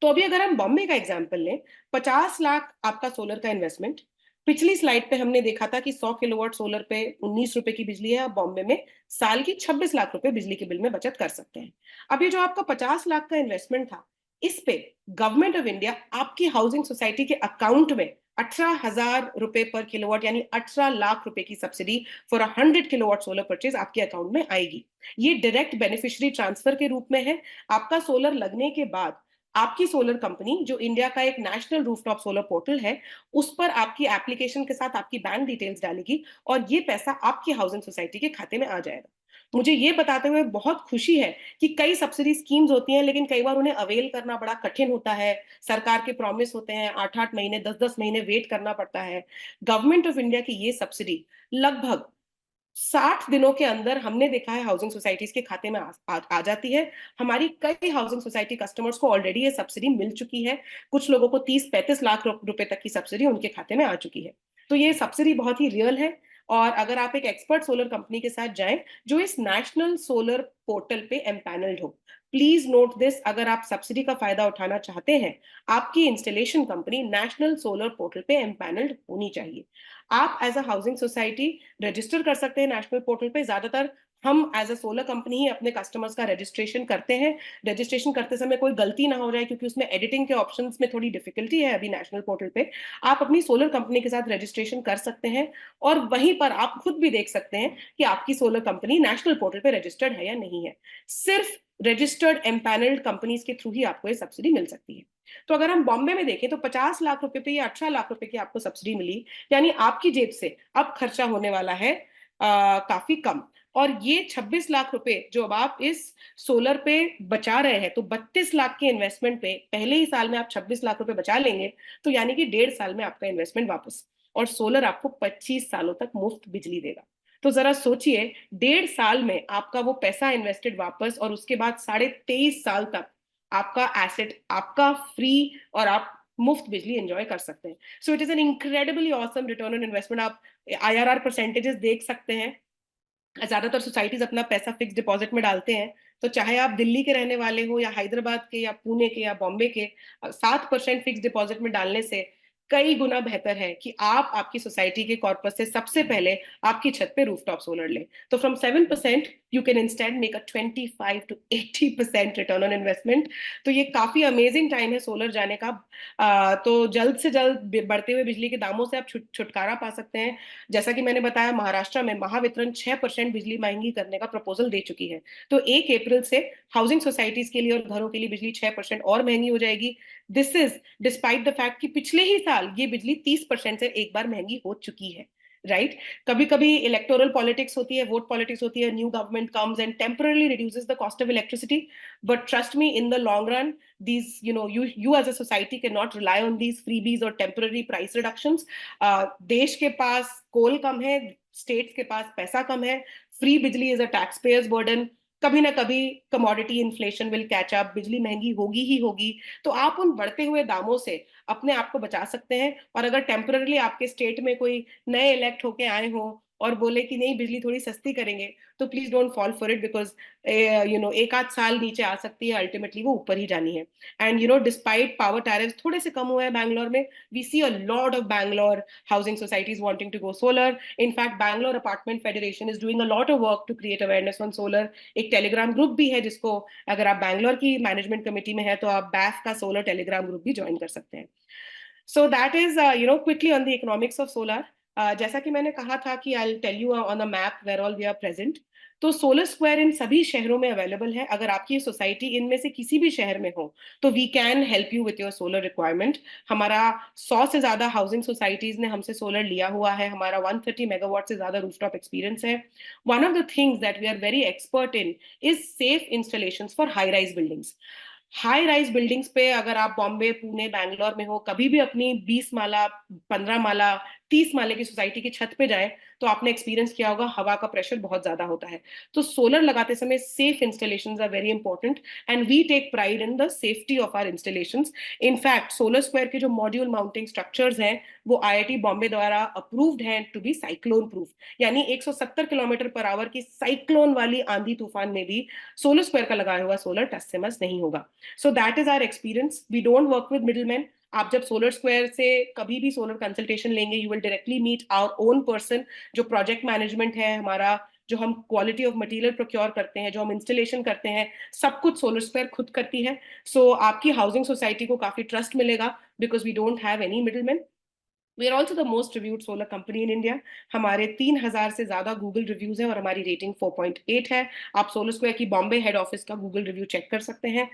तो अभी अगर हम बॉम्बे का एग्जांपल लें, 50 लाख आपका सोलर का इन्वेस्टमेंट। पिछली स्लाइड पे हमने देखा था कि 100 किलोवाट सोलर पे 19 रुपए की बिजली है। आप बॉम्बे में साल की 26 लाख रुपए बिजली के बिल में बचत कर सकते हैं। अब ये जो आपका 50 लाख का इन्वेस्टमेंट था, इस पे गवर्नमेंट ऑफ इंडिया आपकी हाउसिंग सोसाइटी के अकाउंट में 18 हज़ार रुपए पर किलोवाट, यानी 18 लाख रुपए की subsidy for 100 kilowatt solar purchase आपके अकाउंट में आएगी। ये डायरेक्ट बेनिफिशियरी ट्रांसफर के रूप में है। आपका सोलर लगने के बाद आपकी सोलर कंपनी, जो इंडिया का एक नेशनल रूफटॉप सोलर पोर्टल है, उस पर आपकी एप्लीकेशन के साथ आपकी बैंक डिटेल्स डालेगी और ये पैसा आपकी हाउसिंग सोसाइटी के खाते में आ जाएगा। मुझे ये बताते हुए बहुत खुशी है कि कई सब्सिडी स्कीम्स होती हैं, लेकिन कई बार उन्हें अवेल करना बड़ा कठिन होता है। सरकार के प्रॉमिस होते हैं, 8-8 महीने, 10-10 महीने वेट करना पड़ता है। गवर्नमेंट ऑफ इंडिया की ये सब्सिडी लगभग 60 दिनों के अंदर हमने देखा है हाउसिंग सोसाइटीज के खाते में आ जाती है। हमारी कई हाउसिंग सोसाइटी कस्टमर्स को ऑलरेडी ये सब्सिडी मिल चुकी है। कुछ लोगों को 30-35 लाख रुपए तक की सब्सिडी उनके खाते में आ चुकी है। तो ये सब्सिडी बहुत ही रियल है। और अगर आप एक एक्सपर्ट सोलर कंपनी के साथ जाएं जो इस नेशनल सोलर पोर्टल पे एम्पैनल्ड हो, प्लीज नोट दिस, अगर आप सब्सिडी का फायदा उठाना चाहते हैं, आपकी installation company national solar portal पे एम्पैनल्ड होनी चाहिए। आप as a housing society register कर सकते हैं नेशनल पोर्टल पे। ज्यादातर हम एज अ सोलर कंपनी ही अपने कस्टमर्स का रजिस्ट्रेशन करते हैं। रजिस्ट्रेशन करते समय कोई गलती ना हो जाए, क्योंकि उसमें एडिटिंग के ऑप्शंस में थोड़ी डिफिकल्टी है अभी नेशनल पोर्टल पे। आप अपनी सोलर कंपनी के साथ रजिस्ट्रेशन कर सकते हैं और वहीं पर आप खुद भी देख सकते हैं कि आपकी सोलर कंपनी नेशनल पोर्टल पे रजिस्टर्ड है या नहीं है। सिर्फ रजिस्टर्ड एम्पैनल्ड कंपनीज के थ्रू ही आपको ये सब्सिडी मिल सकती है। तो अगर हम बॉम्बे में देखें तो 50 लाख रुपए पे या 18 लाख रुपए की आपको सब्सिडी मिली, यानी आपकी जेब से अब खर्चा होने वाला है काफी कम। और ये 26 लाख रुपए जो अब आप इस सोलर पे बचा रहे हैं, तो 32 लाख के इन्वेस्टमेंट पे पहले ही साल में आप 26 लाख रुपए बचा लेंगे, तो यानी कि 1.5 साल में आपका इन्वेस्टमेंट वापस। और सोलर आपको 25 सालों तक मुफ्त बिजली देगा। तो जरा सोचिए, 1.5 साल में आपका वो पैसा इन्वेस्टेड वापस, और उसके बाद 23.5 साल तक आपका एसेट आपका फ्री, और आप मुफ्त बिजली एंजॉय कर सकते हैं। So it is an incredibly awesome return on investment. आप आईआरआर परसेंटेजेस देख सकते हैं। ज्यादातर सोसाइटीज अपना पैसा फिक्स डिपॉजिट में डालते हैं। तो चाहे आप दिल्ली के रहने वाले हो, या हैदराबाद के, या पुणे के, या बॉम्बे के, 7% फिक्स डिपॉजिट में डालने से कई गुना बेहतर है कि आप आपकी सोसाइटी के कॉर्पस से सबसे पहले आपकी छत पे रूफटॉप सोलर लें। तो from 7% you can instant make a 25 to 80% return on investment. तो ये काफी अमेजिंग टाइम है सोलर जाने का। तो जल्द से जल्द बढ़ते हुए बिजली के दामों से आप छुटकारा पा सकते हैं। जैसा कि मैंने बताया, महाराष्ट्र में महावितरण 6% बिजली महंगी करने का प्रपोजल दे चुकी है। तो 1 अप्रैल से हाउसिंग सोसाइटीज के लिए और घरों के लिए बिजली 6% और महंगी हो जाएगी। This is despite the fact कि पिछले ही साल ये बिजली 30% से एक बार महंगी हो चुकी है। राइट? कभी कभी इलेक्टोरल पॉलिटिक्स होती है, वोट पॉलिटिक्स होती है, new government comes and temporarily reduces the cost of electricity, but trust me, in the long run, these you as a society cannot rely on these freebies or temporary price reductions. देश के पास कोल कम है, states के पास पैसा कम है, free बिजली is a tax payers burden. कभी ना कभी commodity inflation will catch up, बिजली महंगी होगी ही होगी। तो आप उन बढ़ते हुए दामों से अपने आप को बचा सकते हैं। और अगर टेम्पररली आपके स्टेट में कोई नए इलेक्ट होके आए हो और बोले कि नहीं बिजली थोड़ी सस्ती करेंगे, तो please don't fall for it, because एक आध साल नीचे आ सकती है, अल्टीमेटली वो ऊपर ही जानी है। एंड डिस्पाइट पावर टैरिफ थोड़े से कम हुए हैं बैंगलोर में, we see a lot of Bangalore housing societies wanting to go solar. In fact Bangalore apartment federation is doing a lot of work to create awareness on solar. एक टेलीग्राम ग्रुप भी है, जिसको अगर आप बैंगलोर की मैनेजमेंट कमेटी में है तो आप बैफ का सोलर टेलीग्राम ग्रुप भी ज्वाइन कर सकते हैं। So that is, quickly on the economics of solar. जैसा कि मैंने कहा था कि I tell you on a map where all we are present. तो सोलर स्क्वायर इन सभी शहरों में अवेलेबल है। अगर आपकी सोसाइटी इनमें से किसी भी शहर में हो तो we can help you with your solar requirement. हमारा 100 से ज्यादा हाउसिंग सोसाइटीज ने हमसे सोलर लिया हुआ है। हमारा 130 मेगावाट से ज्यादा रूफटॉप एक्सपीरियंस है। One of the things that we are very expert in is safe installation for high rise buildings. High rise buildings पे अगर आप बॉम्बे, पुणे, बैंगलोर में हो, कभी भी अपनी 20 माला, 15 माला, 30 माले की सोसाइटी की छत पे जाएं तो आपने एक्सपीरियंस किया होगा हवा का प्रेशर बहुत ज्यादा होता है। तो सोलर लगाते समय safe installations are very important and we take pride in the safety of our installations. In fact solar square के जो मॉड्यूल माउंटिंग स्ट्रक्चर्स हैं वो आईआईटी बॉम्बे द्वारा अप्रूव्ड हैं टू बी साइक्लोन प्रूफ। यानी 170 किलोमीटर पर आवर की साइक्लोन वाली आंधी तूफान में भी सोलर स्क्वायर का लगाया हुआ सोलर टस से मस नहीं होगा। So that is our experience. We don't work with middle man. आप जब सोलर स्क्वायर से कभी भी सोलर कंसल्टेशन लेंगे you will directly meet our own person. जो प्रोजेक्ट मैनेजमेंट है हमारा, जो हम क्वालिटी ऑफ मटेरियल प्रोक्योर करते हैं, जो हम इंस्टॉलेशन करते हैं, सब कुछ सोलर स्क्वायर खुद करती है। सो आपकी हाउसिंग सोसाइटी को काफी ट्रस्ट मिलेगा because we don't have any middle man. We are also the most reviewed solar company in India. हमारे 3,000 से ज्यादा गूगल रिव्यूज हैं और हमारी रेटिंग 4.8 है। आप सोलर स्क्वायर की बॉम्बे हेड ऑफिस का गूगल रिव्यू चेक कर सकते हैं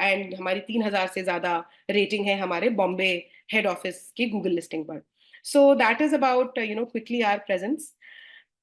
एंड हमारी 3,000 से ज्यादा रेटिंग है हमारे बॉम्बे हेड ऑफिस की गूगल लिस्टिंग पर। So that is about quickly our presence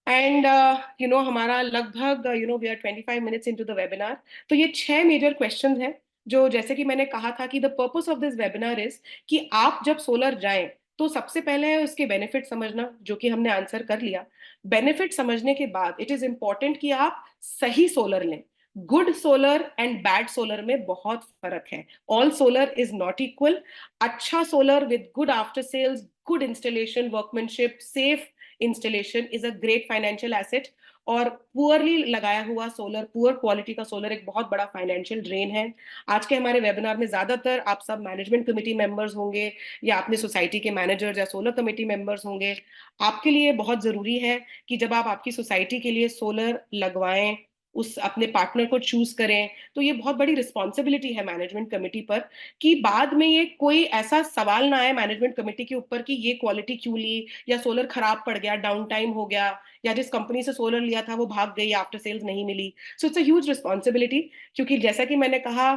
and हमारा लगभग we are 25 minutes into the webinar. तो ये 6 मेजर क्वेश्चंस हैं जो, जैसे कि मैंने कहा था कि the purpose of this webinar is कि आप जब सोलर जाएं तो सबसे पहले है उसके बेनिफिट समझना, जो कि हमने आंसर कर लिया। बेनिफिट समझने के बाद इट इज इंपॉर्टेंट कि आप सही सोलर लें। Good solar and bad solar में बहुत फर्क है। All solar is not equal. अच्छा solar with good after sales, good installation, workmanship, safe installation is a great financial asset. और पुअरली लगाया हुआ सोलर, पुअर क्वालिटी का सोलर एक बहुत बड़ा फाइनेंशियल ड्रेन है। आज के हमारे वेबिनार में ज्यादातर आप सब मैनेजमेंट कमेटी मेंबर्स होंगे या अपने सोसाइटी के मैनेजर्स या सोलर कमेटी मेंबर्स होंगे। आपके लिए बहुत जरूरी है कि जब आप आपकी सोसाइटी के लिए सोलर लगवाएं, उस अपने पार्टनर को चूज करें, तो ये बहुत बड़ी रिस्पॉन्सिबिलिटी है मैनेजमेंट कमेटी पर कि बाद में ये कोई ऐसा सवाल ना आए मैनेजमेंट कमेटी के ऊपर कि ये क्वालिटी क्यों ली, या सोलर खराब पड़ गया, डाउन टाइम हो गया, या जिस कंपनी से सोलर लिया था वो भाग गई, आफ्टर सेल्स नहीं मिली। So it's a huge responsibility. क्योंकि जैसा कि मैंने कहा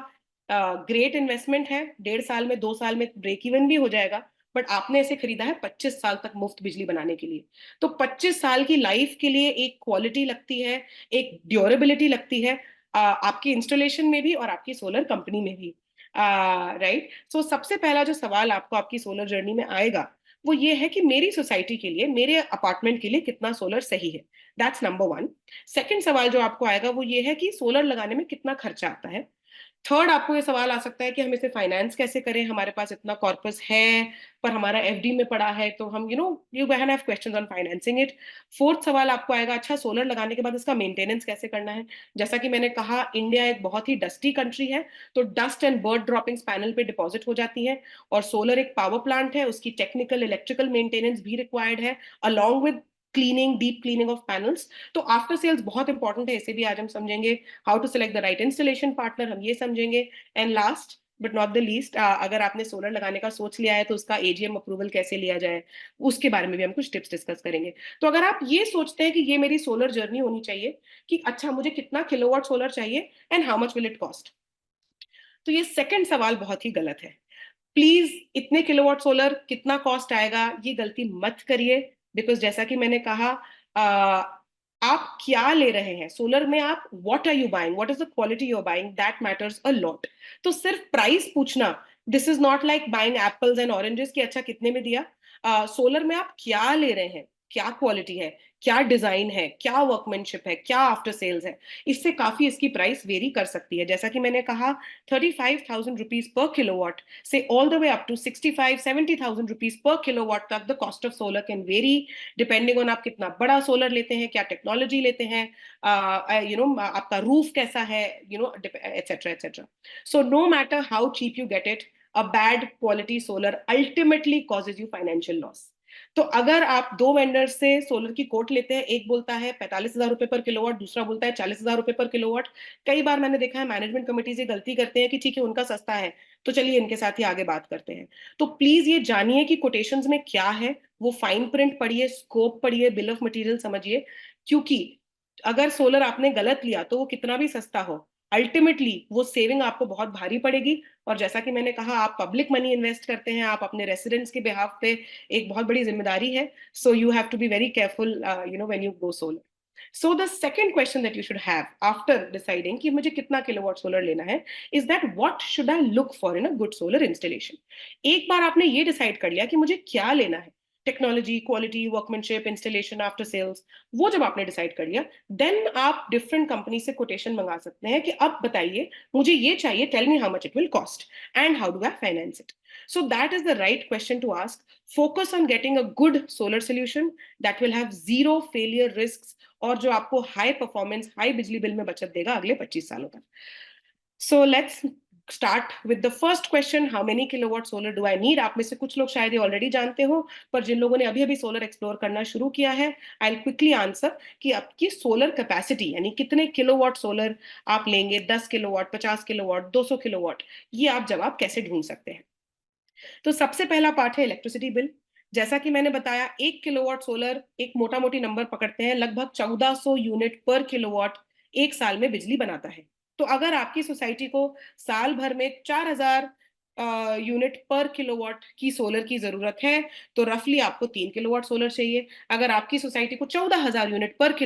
ग्रेट इन्वेस्टमेंट है, 1.5 साल में, 2 साल में ब्रेक इवन भी हो जाएगा। बट आपने इसे खरीदा है 25 साल तक मुफ्त बिजली बनाने के लिए। तो 25 साल की लाइफ के लिए एक क्वालिटी लगती है, एक ड्यूरेबिलिटी लगती है, आपकी इंस्टॉलेशन में भी और आपकी सोलर कंपनी में भी। राइट। सो सबसे पहला जो सवाल आपको आपकी सोलर जर्नी में आएगा वो ये है कि मेरी सोसाइटी के लिए, मेरे अपार्टमेंट के लिए कितना सोलर सही है। That's number one. सेकंड सवाल जो आपको आएगा वो ये है कि सोलर लगाने में कितना खर्चा आता है। थर्ड, आपको ये सवाल आ सकता है कि हम इसे फाइनेंस कैसे करें, हमारे पास इतना कॉर्पस है पर हमारा एफडी में पड़ा है, तो हम you can have questions on financing it. Fourth सवाल आपको आएगा, अच्छा सोलर लगाने के बाद इसका मेंटेनेंस कैसे करना है। जैसा कि मैंने कहा इंडिया एक बहुत ही डस्टी कंट्री है, तो dust and bird droppings panel पे डिपॉजिट हो जाती हैं। और सोलर एक पावर प्लांट है, उसकी टेक्निकल इलेक्ट्रिकल मेंटेनेंस भी रिक्वायर्ड है along with cleaning, deep cleaning of panels. तो आफ्टर सेल्स बहुत इंपॉर्टेंट है, इसे भी आज हम समझेंगे। How to select the right installation partner हम ये समझेंगे। And last but not the least, अगर आपने सोलर लगाने का सोच लिया है तो उसका एजीएम अप्रूवल कैसे लिया जाए, उसके बारे में भी हम कुछ टिप्स डिस्कस करेंगे। तो अगर आप ये सोचते हैं कि ये मेरी सोलर जर्नी होनी चाहिए कि अच्छा मुझे कितना किलोवाट सोलर चाहिए and how much will it cost, तो ये सेकंड सवाल बहुत ही गलत है। प्लीज इतने किलोवाट सोलर कितना कॉस्ट आएगा ये गलती मत करिए। बिकॉज जैसा कि मैंने कहा, आप क्या ले रहे हैं सोलर में, आप what are you buying, what is the quality you are buying, that matters a lot. तो सिर्फ प्राइस पूछना, this is not like buying apples and oranges कि अच्छा कितने में दिया। सोलर में आप क्या ले रहे हैं, क्या क्वालिटी है, क्या डिजाइन है, क्या वर्कमैनशिप है, क्या आफ्टर सेल्स है, इससे काफी इसकी प्राइस वेरी कर सकती है। जैसा कि मैंने कहा 35,000 रुपीज पर किलोवाट से all the way up to 65-70,000 rupees पर किलोवाट तक the cost of solar can vary, depending on आप कितना बड़ा सोलर लेते हैं, क्या टेक्नोलॉजी लेते हैं, आपका रूफ कैसा है, etcetera etcetera. So no matter how cheap you get it, a bad quality solar ultimately causes you financial loss. तो अगर आप दो वेंडर से सोलर की कोट लेते हैं, एक बोलता है 45,000 रुपए पर किलोवाट, दूसरा बोलता है 40,000 रुपए पर किलोवाट, कई बार मैंने देखा है मैनेजमेंट कमिटीज ये गलती करते हैं कि ठीक है उनका सस्ता है तो चलिए इनके साथ ही आगे बात करते हैं। तो प्लीज ये जानिए कि कोटेशंस में क्या है, वो फाइन प्रिंट पढ़िए, स्कोप पढ़िए, बिल ऑफ मटेरियल समझिए, क्योंकि अगर सोलर आपने गलत लिया तो वो कितना भी सस्ता हो, अल्टीमेटली वो सेविंग आपको बहुत भारी पड़ेगी। और जैसा कि मैंने कहा, आप पब्लिक मनी इन्वेस्ट करते हैं, आप अपने रेसिडेंट्स के बिहाफ पे, एक बहुत बड़ी जिम्मेदारी है। So you have to be very careful when you go solar. So the second question that you should have after deciding कि मुझे कितना किलोवाट सोलर लेना है is that what should I look for in a good solar installation। एक बार आपने ये decide कर लिया कि मुझे क्या लेना है, technology, quality, workmanship, installation, after sales, वो जब आपने डिसाइड कर लिया, देन आप डिफरेंट कंपनी से कोटेशन मंगा सकते हैं कि अब बताइए मुझे ये चाहिए, tell me how much it will cost and how do I finance it. So that is the right question to ask. Focus on getting a good solar solution that will have zero failure risks और जो आपको high performance, high बिजली bill में बचत देगा अगले 25 सालों तक। So let's start with the first question, how many kilowatt solar do I need. आप में से कुछ लोग शायद ये ऑलरेडी जानते हो, पर जिन लोगों ने अभी अभी सोलर एक्सप्लोर करना शुरू किया है, आई विल क्विकली आंसर कि आपकी सोलर कैपेसिटी यानी कितने किलोवाट सोलर आप लेंगे, 10 किलोवाट, 50 किलोवाट, 200 किलोवाट, ये आप जवाब कैसे ढूंढ सकते हैं। तो सबसे पहला पार्ट है इलेक्ट्रिसिटी बिल। जैसा कि मैंने बताया, 1 किलोवाट सोलर, एक मोटा मोटी नंबर पकड़ते हैं, लगभग 1400 यूनिट पर किलोवाट एक साल में बिजली बनाता है। तो अगर आपकी सोसाइटी को साल भर में 4000 यूनिट पर किलोवाट की सोलर की जरूरत है, तो रफली आपको 3 किलोवाट सोलर चाहिए। अगर आपकी सोसाइटी को 14,000 यूनिट पर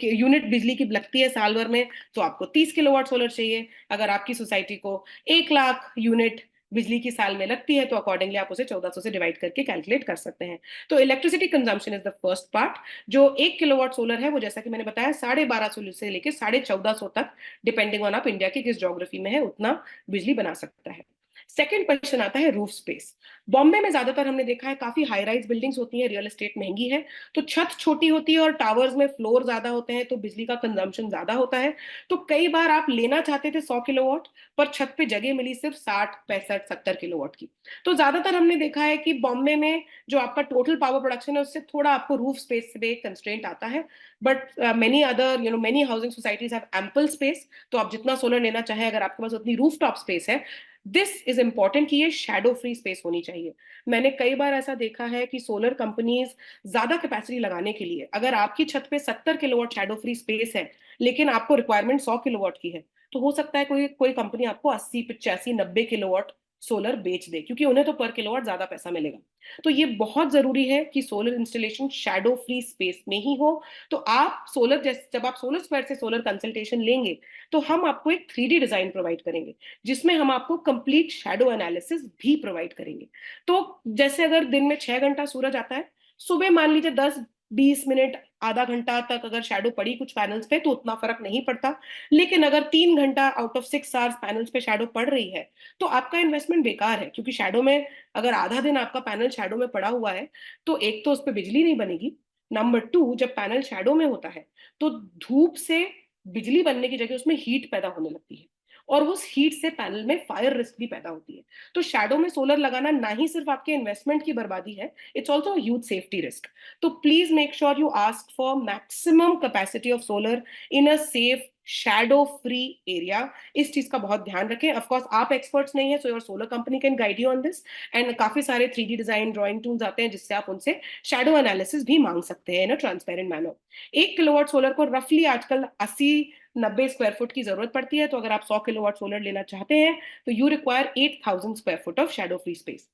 यूनिट बिजली की लगती है साल भर में, तो आपको 30 किलोवाट सोलर चाहिए। अगर आपकी सोसाइटी को 1 लाख यूनिट बिजली की साल में लगती है, तो अकॉर्डिंगली आप उसे 1400 से डिवाइड करके कैलकुलेट कर सकते हैं। तो electricity consumption is the first part. जो 1 किलोवाट सोलर है वो, जैसा कि मैंने बताया, 1250 से लेकर 1450 तक, डिपेंडिंग ऑन आप इंडिया की किस ज्योग्राफी में है, उतना बिजली बना सकता है। सेकेंड क्वेश्चन आता है रूफ स्पेस। बॉम्बे में ज्यादातर हमने देखा है काफी हाई राइज बिल्डिंग्स होती हैं, रियल एस्टेट महंगी है, तो छत छोटी होती है और टावर्स में फ्लोर ज्यादा होते हैं, तो बिजली का कंजम्पशन ज्यादा होता है। तो कई बार आप लेना चाहते थे 100 किलोवाट, पर छत पे जगह मिली सिर्फ 60, 65, 70 किलोवाट की। तो ज्यादातर हमने देखा है कि बॉम्बे में जो आपका टोटल पावर प्रोडक्शन है उससे थोड़ा आपको रूफ स्पेस पे कंस्ट्रेंट आता है। But many other many housing societies have ample space, तो आप जितना सोलर लेना चाहे, अगर आपके पास उतनी रूफ टॉप स्पेस है। दिस इज इंपॉर्टेंट कि ये शैडो फ्री स्पेस होनी चाहिए। मैंने कई बार ऐसा देखा है कि सोलर कंपनीज ज्यादा कैपेसिटी लगाने के लिए, अगर आपकी छत पे 70 किलोवाट शैडो फ्री स्पेस है लेकिन आपको रिक्वायरमेंट 100 किलोवाट की है, तो हो सकता है कोई कोई कंपनी आपको 80, 85, 90 किलोवाट सोलर बेच दे, क्योंकि उन्हें तो पर किलोवाट ज्यादा पैसा मिलेगा। तो ये बहुत जरूरी है कि solar installation shadow free space में ही हो। तो आप सोलर, जब आप सोलर स्क्वायर से सोलर कंसल्टेशन लेंगे, तो हम आपको एक 3D डिजाइन प्रोवाइड करेंगे, जिसमें हम आपको कंप्लीट शैडो एनालिसिस भी प्रोवाइड करेंगे। तो जैसे अगर दिन में 6 घंटा सूरज आता है, सुबह मान लीजिए 10-20 मिनट, आधा घंटा तक अगर शैडो पड़ी कुछ पैनल्स पे, तो उतना फर्क नहीं पड़ता। लेकिन अगर 3 घंटा आउट ऑफ 6 आवर्स पैनल्स पे शैडो पड़ रही है, तो आपका इन्वेस्टमेंट बेकार है, क्योंकि शैडो में अगर आधा दिन आपका पैनल शैडो में पड़ा हुआ है, तो एक तो उस पर बिजली नहीं बनेगी, नंबर टू, जब पैनल शैडो में होता है तो धूप से बिजली बनने की जगह उसमें हीट पैदा होने लगती है, और उस हीट से पैनल में फायर रिस्क भी पैदा होती है। तो शैडो में सोलर लगाना ना ही सिर्फ आपके इन्वेस्टमेंट की बर्बादी है, it's also huge safety risk. तो please make sure you ask for maximum capacity of solar in a safe shadow free area. इस चीज का बहुत ध्यान रखें। ऑफ कोर्स आप एक्सपर्ट्स नहीं है, so your solar company can guide you on this, and काफी सारे 3D डिजाइन ड्राइंग टूल्स आते हैं जिससे आप उनसे शैडो एनालिसिस भी मांग सकते हैं in a transparent manner. 1 kilowatt solar को रफली आजकल 80-90 स्क्वायर फुट की जरूरत पड़ती है, तो अगर आप 100 किलोवाट सोलर लेना चाहते हैं, तो you require 8000 square foot of shadow free space.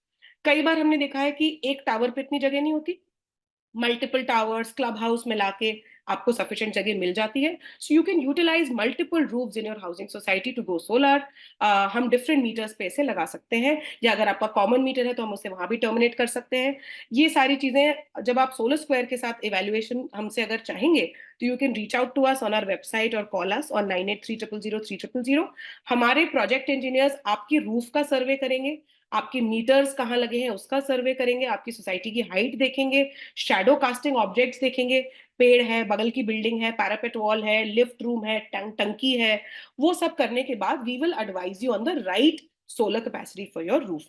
कई बार हमने देखा है कि एक टावर पे इतनी जगह नहीं होती, मल्टीपल टावर्स, क्लब हाउस मिला के आपको सफिशिएंट जगह मिल जाती है। So you can utilise multiple roofs in your housing society to go solar. हम डिफरेंट मीटर्स पे इसे लगा सकते हैं, या अगर आपका कॉमन मीटर है तो हम उसे वहां भी टर्मिनेट कर सकते हैं। ये सारी चीजें जब आप सोलर स्क्वायर के साथ इवेल्युएशन हमसे अगर चाहेंगे, तो you can reach out to us on our website और कॉल अस ऑन 98300300। हमारे प्रोजेक्ट इंजीनियर्स आपकी रूफ का सर्वे करेंगे, आपके मीटर्स कहाँ लगे हैं उसका सर्वे करेंगे, आपकी सोसाइटी की हाइट देखेंगे, शैडो कास्टिंग ऑब्जेक्ट्स देखेंगे, पेड़ है, बगल की बिल्डिंग है, पैरापेट वॉल है, लिफ्ट रूम है, टंकी है। वो सब करने के बाद we will advise you on the right solar capacity for your roof.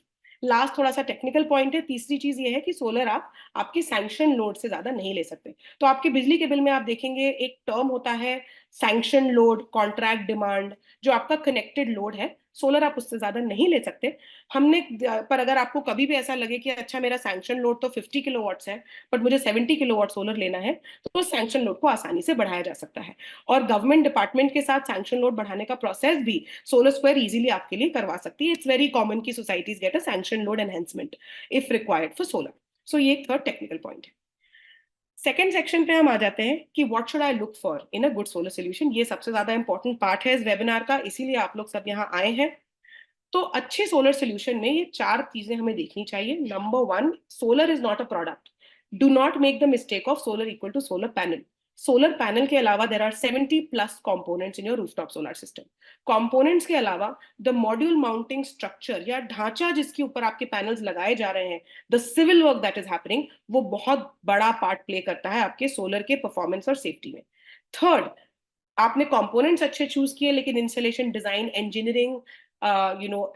Last थोड़ा सा टेक्निकल पॉइंट है, तीसरी चीज ये है कि सोलर आप आपके सैंक्शन लोड से ज्यादा नहीं ले सकते। तो आपके बिजली के बिल में आप देखेंगे एक टर्म होता है सैंक्शन लोड, कॉन्ट्रैक्ट डिमांड, जो आपका कनेक्टेड लोड है, सोलर आप उससे ज्यादा नहीं ले सकते। हमने पर अगर आपको कभी भी ऐसा लगे कि अच्छा मेरा सैंक्शन लोड तो 50 किलोवाट्स है बट मुझे 70 किलोवाट सोलर लेना है, तो उस सैंक्शन लोड को आसानी से बढ़ाया जा सकता है। और गवर्नमेंट डिपार्टमेंट के साथ सैंक्शन लोड बढ़ाने का प्रोसेस भी सोलर स्क्वायर इजीली आपके लिए करवा सकती है। इट्स वेरी कॉमन की societies get a sanction load enhancement if required for solar. So ये एक थर्ड टेक्निकल पॉइंट है। सेकेंड सेक्शन पे हम आ जाते हैं कि what should I look for in a good solar solution. ये सबसे ज्यादा इंपॉर्टेंट पार्ट है इस वेबिनार का, इसीलिए आप लोग सब यहाँ आए हैं। तो अच्छे सोलर सोल्यूशन में ये चार चीजें हमें देखनी चाहिए। Number one, solar is not a product. Do not make the mistake of solar equal to solar panel. Solar panel के अलावा there are 70+ components in your rooftop solar system. Components के अलावा द मॉड्यूल माउंटिंग स्ट्रक्चर या ढांचा जिसके ऊपर आपके panels लगाए जा रहे हैं, the civil work that is happening, वो बहुत बड़ा पार्ट प्ले करता है आपके सोलर के परफॉर्मेंस और सेफ्टी में। थर्ड, आपने कंपोनेंट्स अच्छे चूज किए लेकिन इंस्टॉलेशन डिजाइन इंजीनियरिंग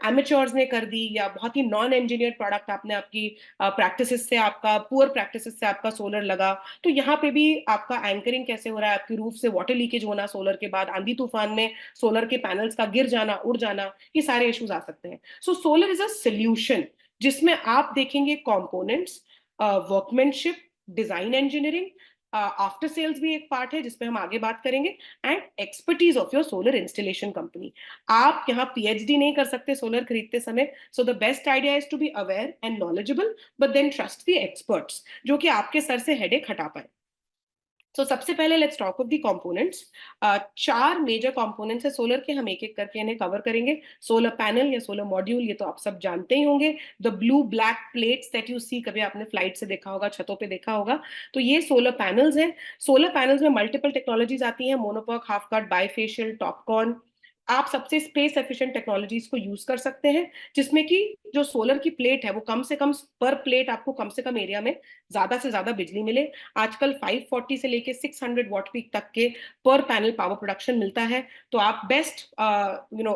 एमेच्योर्स ने कर दी, या बहुत ही नॉन इंजीनियर्ड प्रोडक्ट आपने आपकी प्रैक्टिसेस से, आपका पुअर प्रैक्टिसेस से आपका सोलर लगा, तो यहाँ पे भी आपका एंकरिंग कैसे हो रहा है, आपकी रूफ से वाटर लीकेज होना, सोलर के बाद आंधी तूफान में सोलर के पैनल्स का गिर जाना, उड़ जाना, ये सारे इश्यूज आ सकते हैं। So solar is a solution जिसमें आप देखेंगे components, workmanship, design engineering, after sales भी एक पार्ट है जिसपे हम आगे बात करेंगे, and expertise of your solar installation company. आप यहाँ पीएचडी नहीं कर सकते सोलर खरीदते समय, so the best idea is to be aware and knowledgeable but then trust the experts जो कि आपके सर से हेडेक हटा पाए। तो सबसे पहले let's talk of the components. चार मेजर कंपोनेंट्स है सोलर के, हम एक एक करके इन्हें कवर करेंगे। सोलर पैनल या सोलर मॉड्यूल, ये तो आप सब जानते ही होंगे, the blue black plates that you see, कभी आपने फ्लाइट से देखा होगा, छतों पे देखा होगा, तो ये सोलर पैनल्स हैं। सोलर पैनल्स में मल्टीपल टेक्नोलॉजीज आती हैं, मोनोपॉक, हाफ कट, बाईफेशियल, टॉपकॉन। आप सबसे स्पेस एफिशिएंट टेक्नोलॉजीज को यूज कर सकते हैं, जिसमें कि जो सोलर की प्लेट है वो कम से कम पर प्लेट आपको कम से कम एरिया में ज्यादा से ज्यादा बिजली मिले। आजकल 540 से लेके 600 वॉट पीक तक के पर पैनल पावर प्रोडक्शन मिलता है, तो आप बेस्ट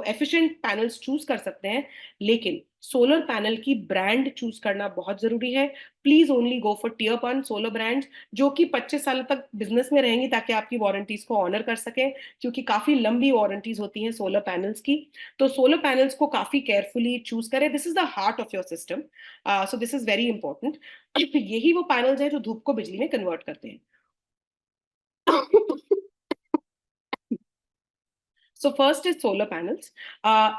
एफिशिएंट पैनल्स चूज कर सकते हैं। लेकिन सोलर पैनल की ब्रांड चूज करना बहुत जरूरी है। Please only go for tier 1 solar brands जो कि 25 साल तक बिजनेस में रहेंगी, ताकि आपकी वारंटीज को ऑनर कर सके, क्योंकि काफी लंबी वारंटीज होती हैं सोलर पैनल्स की। तो सोलर पैनल्स को काफी केयरफुली चूज करें, this is the heart of your system, so this is very important. यही वो पैनल्स हैं जो धूप को बिजली में कन्वर्ट करते हैं। So first is solar panels.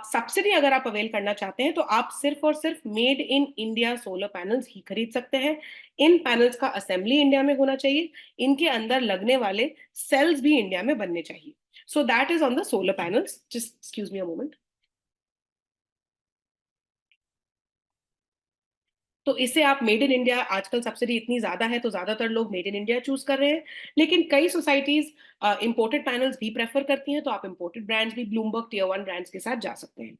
Subsidy अगर आप अवेल करना चाहते हैं तो आप सिर्फ और सिर्फ made in India solar panels ही खरीद सकते हैं। इन पैनल्स का असेंबली इंडिया में होना चाहिए, इनके अंदर लगने वाले सेल्स भी इंडिया में बनने चाहिए। So that is on the solar panels. Just excuse me a moment. तो इसे आप मेड इन इंडिया, आजकल सब्सिडी इतनी ज्यादा है तो ज्यादातर लोग मेड इन इंडिया चूज कर रहे हैं, लेकिन कई सोसाइटीज इंपोर्टेड पैनल्स भी प्रेफर करती हैं, तो आप इंपोर्टेड ब्रांड्स भी ब्लूमबर्ग टियर 1 ब्रांड्स के साथ जा सकते हैं।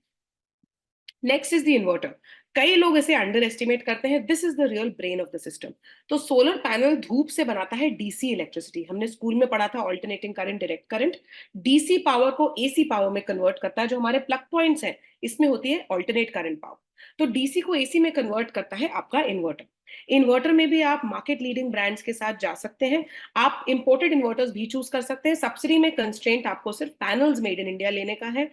Next is the inverter. कई लोग इसे अंडर एस्टिमेट करते हैं, this is the real brain of the system. तो सोलर पैनल धूप से बनाता है डीसी इलेक्ट्रिसिटी, हमने स्कूल में पढ़ा था alternating current, direct current. DC power को एसी पावर में कन्वर्ट करता है, जो हमारे प्लग पॉइंट्स हैं इसमें होती है ऑल्टरनेट करंट पावर। तो डीसी को एसी में कन्वर्ट करता है आपका इन्वर्टर। इन्वर्टर में भी आप मार्केट लीडिंग ब्रांड्स के साथ जा सकते हैं, आप इंपोर्टेड इन्वर्टर्स भी चूज कर सकते हैं। सब्सिडी में कंस्ट्रेंट आपको सिर्फ पैनल्स मेड इन इंडिया लेने का है।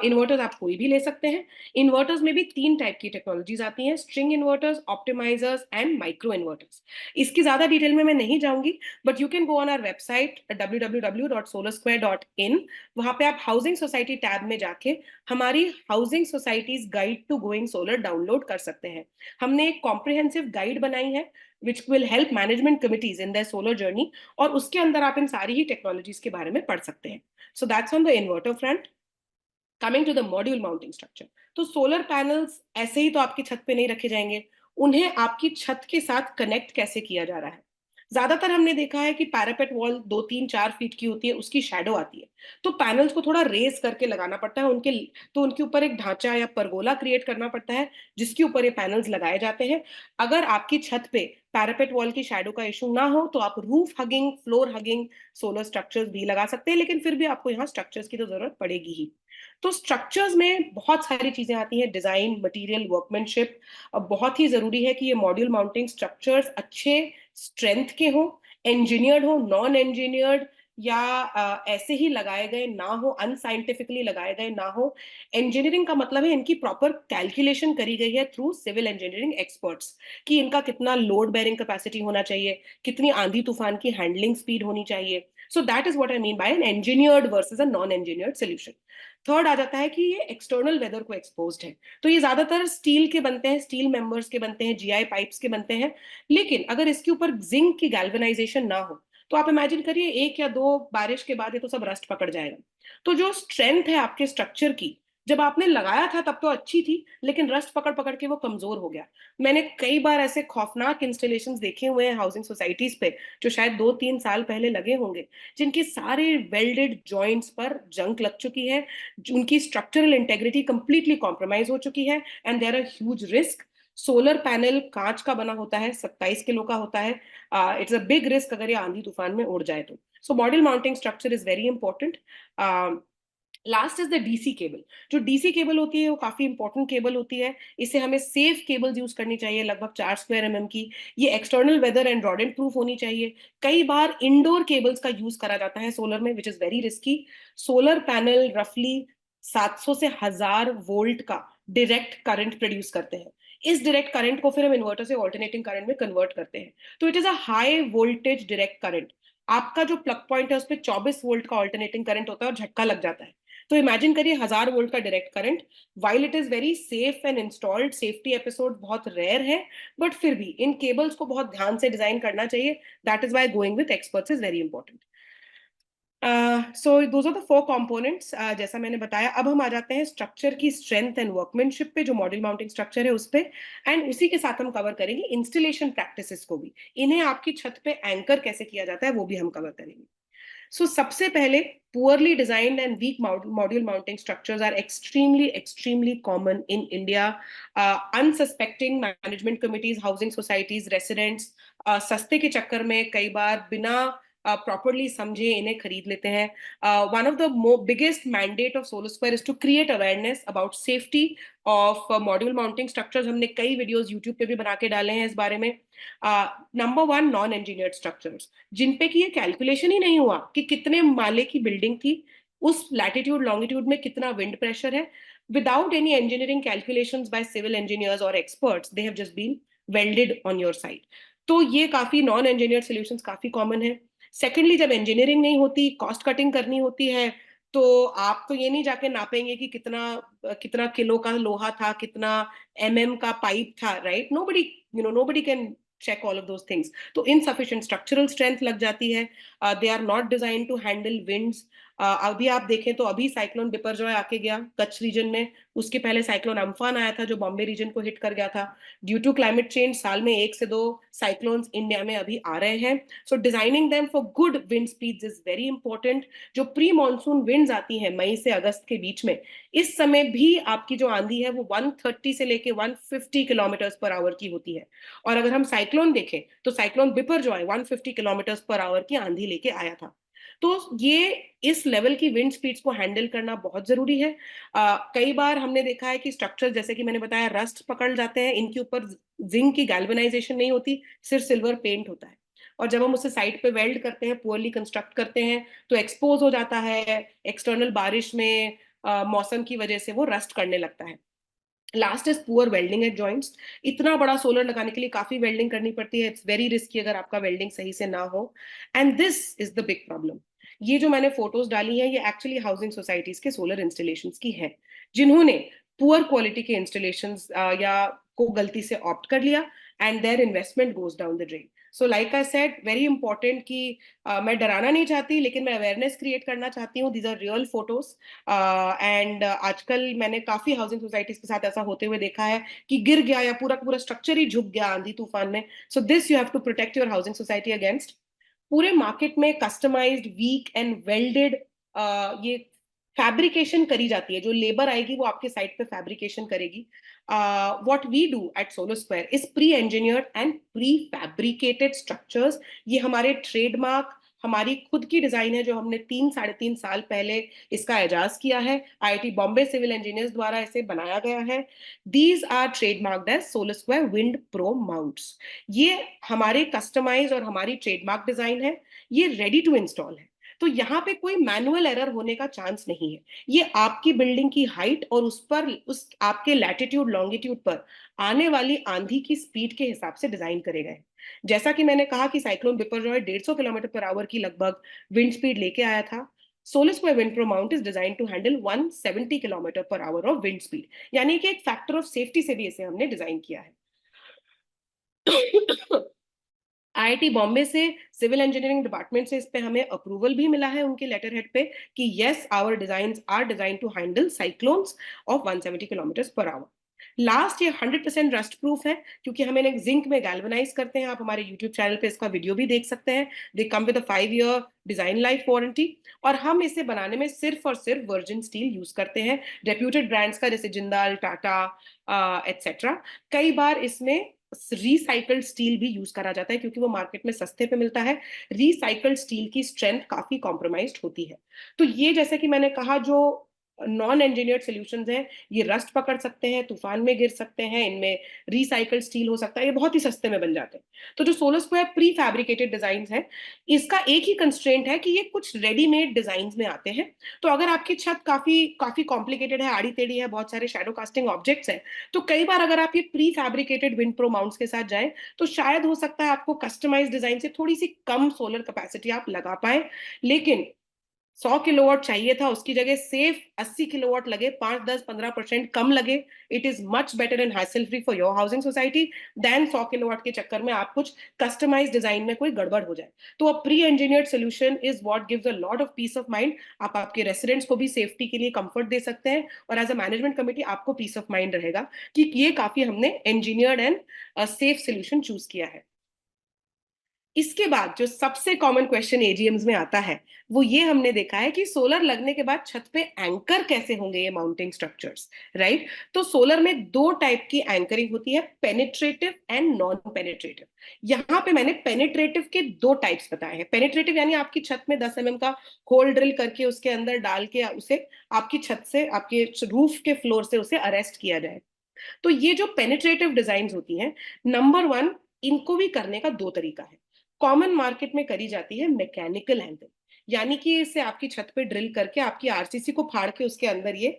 इन्वर्टर्स आप कोई भी ले सकते हैं। इन्वर्टर्स में भी तीन टाइप की टेक्नोलॉजीज आती हैं, string inverters, optimisers and micro inverters. इसकी ज्यादा डिटेल में मैं नहीं जाऊंगी, but you can go on our website www.solarsquare.in। वहां पे आप हाउसिंग सोसाइटी टैब में जाके हमारी housing societies guide to going solar download कर सकते हैं। हमने एक कॉम्प्रिहेंसिव गाइड बनाई है which will help management committees in their solar journey, और उसके अंदर आप इन सारी ही टेक्नोलॉजीज के बारे में पढ़ सकते हैं। So that's on the inverter front. Coming to the module mounting structure, तो सोलर पैनल्स ऐसे ही तो आपकी छत पे नहीं रखे जाएंगे, उन्हें आपकी छत के साथ कनेक्ट कैसे किया जा रहा है। ज्यादातर हमने देखा है कि पैरापेट वॉल 2 3 4 फीट की होती है, उसकी शेडो आती है, तो पैनल्स को थोड़ा रेस करके लगाना पड़ता है उनके, तो उनके ऊपर एक ढांचा या परगोला क्रिएट करना पड़ता है जिसके ऊपर ये पैनल्स लगाए जाते हैं। अगर आपकी छत पे पैरापेट वॉल की शेडो का इशू ना हो तो आप roof hugging, floor hugging solar structures भी लगा सकते हैं, लेकिन फिर भी आपको यहाँ स्ट्रक्चर्स की तो जरूरत पड़ेगी ही। तो स्ट्रक्चर्स में बहुत सारी चीजें आती हैं, डिजाइन, मटेरियल, वर्कमैनशिप। अब बहुत ही जरूरी है कि ये मॉड्यूल माउंटिंग स्ट्रक्चर्स अच्छे स्ट्रेंथ के हो, इंजीनियर्ड हो, नॉन इंजीनियर्ड या ऐसे ही लगाए गए ना हो, अनसाइंटिफिकली लगाए गए ना हो। इंजीनियरिंग का मतलब है इनकी प्रॉपर कैलकुलेशन करी गई है थ्रू सिविल इंजीनियरिंग एक्सपर्ट्स, कि इनका कितना लोड बेयरिंग कैपेसिटी होना चाहिए, कितनी आंधी तूफान की हैंडलिंग स्पीड होनी चाहिए। So that is what I mean by an engineered versus a non engineered solution. Third आ जाता है कि ये एक्सटर्नल वेदर को एक्सपोज्ड है। तो ये ज्यादातर स्टील के बनते हैं, स्टील मेंबर्स के बनते हैं, जीआई पाइप्स के बनते हैं। लेकिन अगर इसके ऊपर जिंक की गैल्वेनाइजेशन ना हो तो आप इमेजिन करिए एक या दो बारिश के बाद ये तो सब रस्ट पकड़ जाएगा। तो जो स्ट्रेंथ है आपके स्ट्रक्चर की, जब आपने लगाया था तब तो अच्छी थी, लेकिन रस्ट पकड़ पकड़ के वो कमजोर हो गया। मैंने कई बार ऐसे खौफनाक इंस्टॉलेशंस देखे हुए हैं हाउसिंग सोसाइटीज पे, जो शायद 2-3 साल पहले लगे होंगे, जिनके सारे वेल्डेड जॉइंट्स पर जंक लग चुकी है, उनकी स्ट्रक्चरल इंटेग्रिटी कंप्लीटली कॉम्प्रोमाइज हो चुकी है, and there are huge risk. Solar panel कांच का बना होता है, 27 किलो का होता है। इट्स अ बिग रिस्क अगर ये आंधी तूफान में उड़ जाए तो। So module mounting structure is very important. Last is the DC cable. जो डीसी केबल होती है वो काफी इंपॉर्टेंट केबल होती है। इसे हमें सेफ केबल्स यूज करनी चाहिए, लगभग 4 स्क्वायर की। ये external weather and rodent proof होनी चाहिए। कई बार इंडोर केबल्स का यूज करा जाता है सोलर में, which is very risky. Solar panel रफली 700 से 1000 वोल्ट का डायरेक्ट करंट प्रोड्यूस करते हैं। इस डायरेक्ट करंट को फिर हम इन्वर्टर से ऑल्टरनेटिंग करंट में कन्वर्ट करते हैं। तो it is a high voltage direct current. आपका जो प्लग पॉइंट है उस पर 24 वोल्ट का ऑल्टरनेटिंग करंट होता है और झटका लग जाता है। तो इमेजिन करिए 1000 वोल्ट का direct current. While it is very safe and installed, safety episode बहुत रेयर है, बट फिर भी इन केबल्स को बहुत ध्यान से डिजाइन करना चाहिए। That is why going with experts is very important. So those are the 4 components. जैसा मैंने बताया, अब हम आ जाते हैं स्ट्रक्चर की स्ट्रेंथ एंड वर्कमैनशिप पे, जो मॉड्यूल माउंटिंग स्ट्रक्चर है उस पे। एंड उसी के साथ हम कवर करेंगे इंस्टॉलेशन प्रैक्टिसेस को भी, इन्हें आपकी छत पे एंकर कैसे किया जाता है वो भी हम कवर करेंगे। So, सबसे पहले, poorly designed and weak module mounting structures are extremely common in India. Unsuspecting management committees, housing societies, residents सस्ते के चक्कर में कई बार बिना प्रॉपरली समझे इन्हें खरीद लेते हैं। One of the biggest mandate of Solar Square is to create awareness about safety of module mounting structures. हमने कई वीडियोस यूट्यूब पे भी बना के डाले हैं इस बारे में। Number one, non engineered structures, जिनपे कि ये कैलकुलेशन ही नहीं हुआ कि कितने माले की बिल्डिंग थी, उस लैटिट्यूड लॉन्गिट्यूड में कितना विंड प्रेशर है। Without any engineering calculations by civil engineers और experts, they have just been welded on your site. तो ये काफी नॉन इंजीनियर्ड सॉल्यूशंस काफी कॉमन है। सेकेंडली, जब इंजीनियरिंग नहीं होती, कॉस्ट कटिंग करनी होती है, तो आप तो ये नहीं जाके नापेंगे कि कितना कितना किलो का लोहा था, कितना का पाइप था, right? Nobody, nobody can check all of those things. तो insufficient structural strength लग जाती है। they are not designed to handle winds. अभी आप देखें तो अभी साइक्लोन बिपरजॉय आके गया कच्छ रीजन में, उसके पहले साइक्लोन अम्फान आया था जो बॉम्बे रीजन को हिट कर गया था। ड्यू टू क्लाइमेट चेंज साल में 1 से 2 साइक्लोन्स इंडिया में अभी आ रहे हैं। So designing them for good wind speeds is very important. जो प्री मानसून विंड्स आती हैं मई से अगस्त के बीच में, इस समय भी आपकी जो आंधी है वो 130 से लेके 150 किलोमीटर पर आवर की होती है। और अगर हम साइक्लोन देखें तो cyclone Biparjoy 150 kilometre per hour की आंधी लेके आया था। तो ये इस लेवल की विंड स्पीड्स को हैंडल करना बहुत जरूरी है। कई बार हमने देखा है कि स्ट्रक्चर, जैसे कि मैंने बताया, रस्ट पकड़ जाते हैं, इनके ऊपर जिंक की गैल्वेनाइजेशन नहीं होती, सिर्फ सिल्वर पेंट होता है। और जब हम उसे साइड पे वेल्ड करते हैं, पुअरली कंस्ट्रक्ट करते हैं, तो एक्सपोज हो जाता है एक्सटर्नल बारिश में, मौसम की वजह से वो रस्ट करने लगता है। Last is poor welding at joints. इतना बड़ा सोलर लगाने के लिए काफी वेल्डिंग करनी पड़ती है, इट्स वेरी रिस्की अगर आपका वेल्डिंग सही से ना हो। And this is the big problem. ये जो मैंने फोटोज डाली हैं ये एक्चुअली हाउसिंग सोसाइटीज के सोलर इंस्टॉलेशंस की है, जिन्होंने पुअर क्वालिटी के इंस्टॉलेशंस या को गलती से ऑप्ट कर लिया, and their investment goes down the drain. So like I said, very important कि मैं डराना नहीं चाहती, लेकिन मैं अवेयरनेस क्रिएट करना चाहती हूँ। These are real photos. And आजकल मैंने काफी हाउसिंग सोसाइटीज के साथ ऐसा होते हुए देखा है कि गिर गया या पूरा का पूरा स्ट्रक्चर ही झुक गया आंधी तूफान में। So this you have to protect your housing society against. पूरे मार्केट में कस्टमाइज्ड, वीक एंड वेल्डेड ये फैब्रिकेशन करी जाती है। जो लेबर आएगी वो आपके साइट पे फैब्रिकेशन करेगी। What we do at Solar Square is pre engineered and pre fabricated structures. ये हमारे ट्रेडमार्क हमारी खुद की डिजाइन है जो हमने 3 साढ़े 3 साल पहले इसका एजाज किया है। आईआईटी बॉम्बे सिविल इंजीनियर्स द्वारा इसे बनाया गया है। These are trademarked as Solar Square wind pro mounts. ये हमारे कस्टमाइज और हमारी ट्रेडमार्क डिजाइन है। ये रेडी टू इंस्टॉल है। तो यहाँ पे कोई मैनुअल एरर होने का चांस नहीं है। ये आपकी बिल्डिंग की हाइट और उस पर उस आपके लैटिट्यूड लॉन्गिट्यूड पर आने वाली आंधी की स्पीड के हिसाब से डिजाइन करे गए। जैसा कि मैंने कहा कि cyclone Biparjoy 150 kilometre per hour की लगभग विंड स्पीड लेके आया था। Solar Square wind pro mount is design to handle 170 kilometre per hour of wind speed, यानी कि एक फैक्टर ऑफ सेफ्टी से भी इसे हमने डिजाइन किया है। आईआईटी बॉम्बे से सिविल इंजीनियरिंग डिपार्टमेंट से इस पे हमें अप्रूवल भी मिला है उनके लेटर हेड पे कि yes our designs are design to handle cyclones of 170 kilometre per hour. Last ये 100% रस्ट प्रूफ है क्योंकि हम इन्हें जिंक में गैल्वेनाइज करते हैं। आप हमारे यूट्यूब चैनल पे इसका वीडियो भी देख सकते हैं। They come with a 5 year design life warranty. और हम इसे बनाने में सिर्फ और सिर्फ वर्जिन स्टील यूज करते हैं, रेप्यूटेड ब्रांड्स का, जैसे जिंदाल, टाटा एटसेट्रा। कई बार इसमें रिसाइकल्ड स्टील भी यूज करा जाता है क्योंकि वो मार्केट में सस्ते पे मिलता है। रिसाइकल्ड स्टील की स्ट्रेंथ काफी कॉम्प्रोमाइज्ड होती है। तो ये जैसे कि मैंने कहा, जो नॉन इंजीनियर्ड सॉल्यूशंस हैं, ये रस्ट पकड़ सकते हैं, तूफान में गिर सकते हैं, इनमें रिसाइकल्ड स्टील हो सकता है, ये बहुत ही सस्ते में बन जाते हैं। तो जो solar square pre fabricated design है, इसका एक ही कंस्ट्रेंट है कि ये कुछ रेडीमेड डिजाइन में आते हैं। तो अगर आपकी छत काफी काफी कॉम्प्लिकेटेड है, आड़ी टेढ़ी है, बहुत सारे शैडो कास्टिंग ऑब्जेक्ट्स हैं, तो कई बार अगर आप ये pre fabricated wind pro mounts के साथ जाएं तो शायद हो सकता है आपको कस्टमाइज डिजाइन से थोड़ी सी कम सोलर कैपेसिटी आप लगा पाए। लेकिन 100 किलोवाट चाहिए था, उसकी जगह सेफ 80 किलोवाट लगे, 5, 10, 15% कम लगे। It is much better and hassle free for your housing society than 100 kilowatt के चक्कर में आप कुछ कस्टमाइज डिजाइन में कोई गड़बड़ हो जाए। तो अ pre engineered solution is what gives a lot of peace of mind. आप आपके रेसिडेंट्स को भी सेफ्टी के लिए कंफर्ट दे सकते हैं और एज अ मैनेजमेंट कमेटी आपको पीस ऑफ माइंड रहेगा कि ये काफी हमने engineered and safe solution choose किया है। इसके बाद जो सबसे कॉमन क्वेश्चन एजीएम्स में आता है, वो ये हमने देखा है कि सोलर लगने के बाद छत पे एंकर कैसे होंगे ये माउंटिंग स्ट्रक्चर्स, राइट? तो सोलर में दो टाइप की एंकरिंग होती है, पेनिट्रेटिव एंड नॉन पेनिट्रेटिव। यहाँ पे मैंने पेनिट्रेटिव के दो टाइप्स बताए हैं। पेनिट्रेटिव यानी आपकी छत में 10 mm का होल ड्रिल करके उसके अंदर डाल के उसे आपकी छत से, आपके रूफ के फ्लोर से उसे अरेस्ट किया जाए। तो ये जो पेनिट्रेटिव डिजाइन होती हैं, नंबर वन, इनको भी करने का दो तरीका है। कॉमन मार्केट में करी जाती है मैकेनिकल एंगल, यानी कि इसे आपकी छत पे ड्रिल करके आपकी आरसीसी को फाड़ के उसके अंदर ये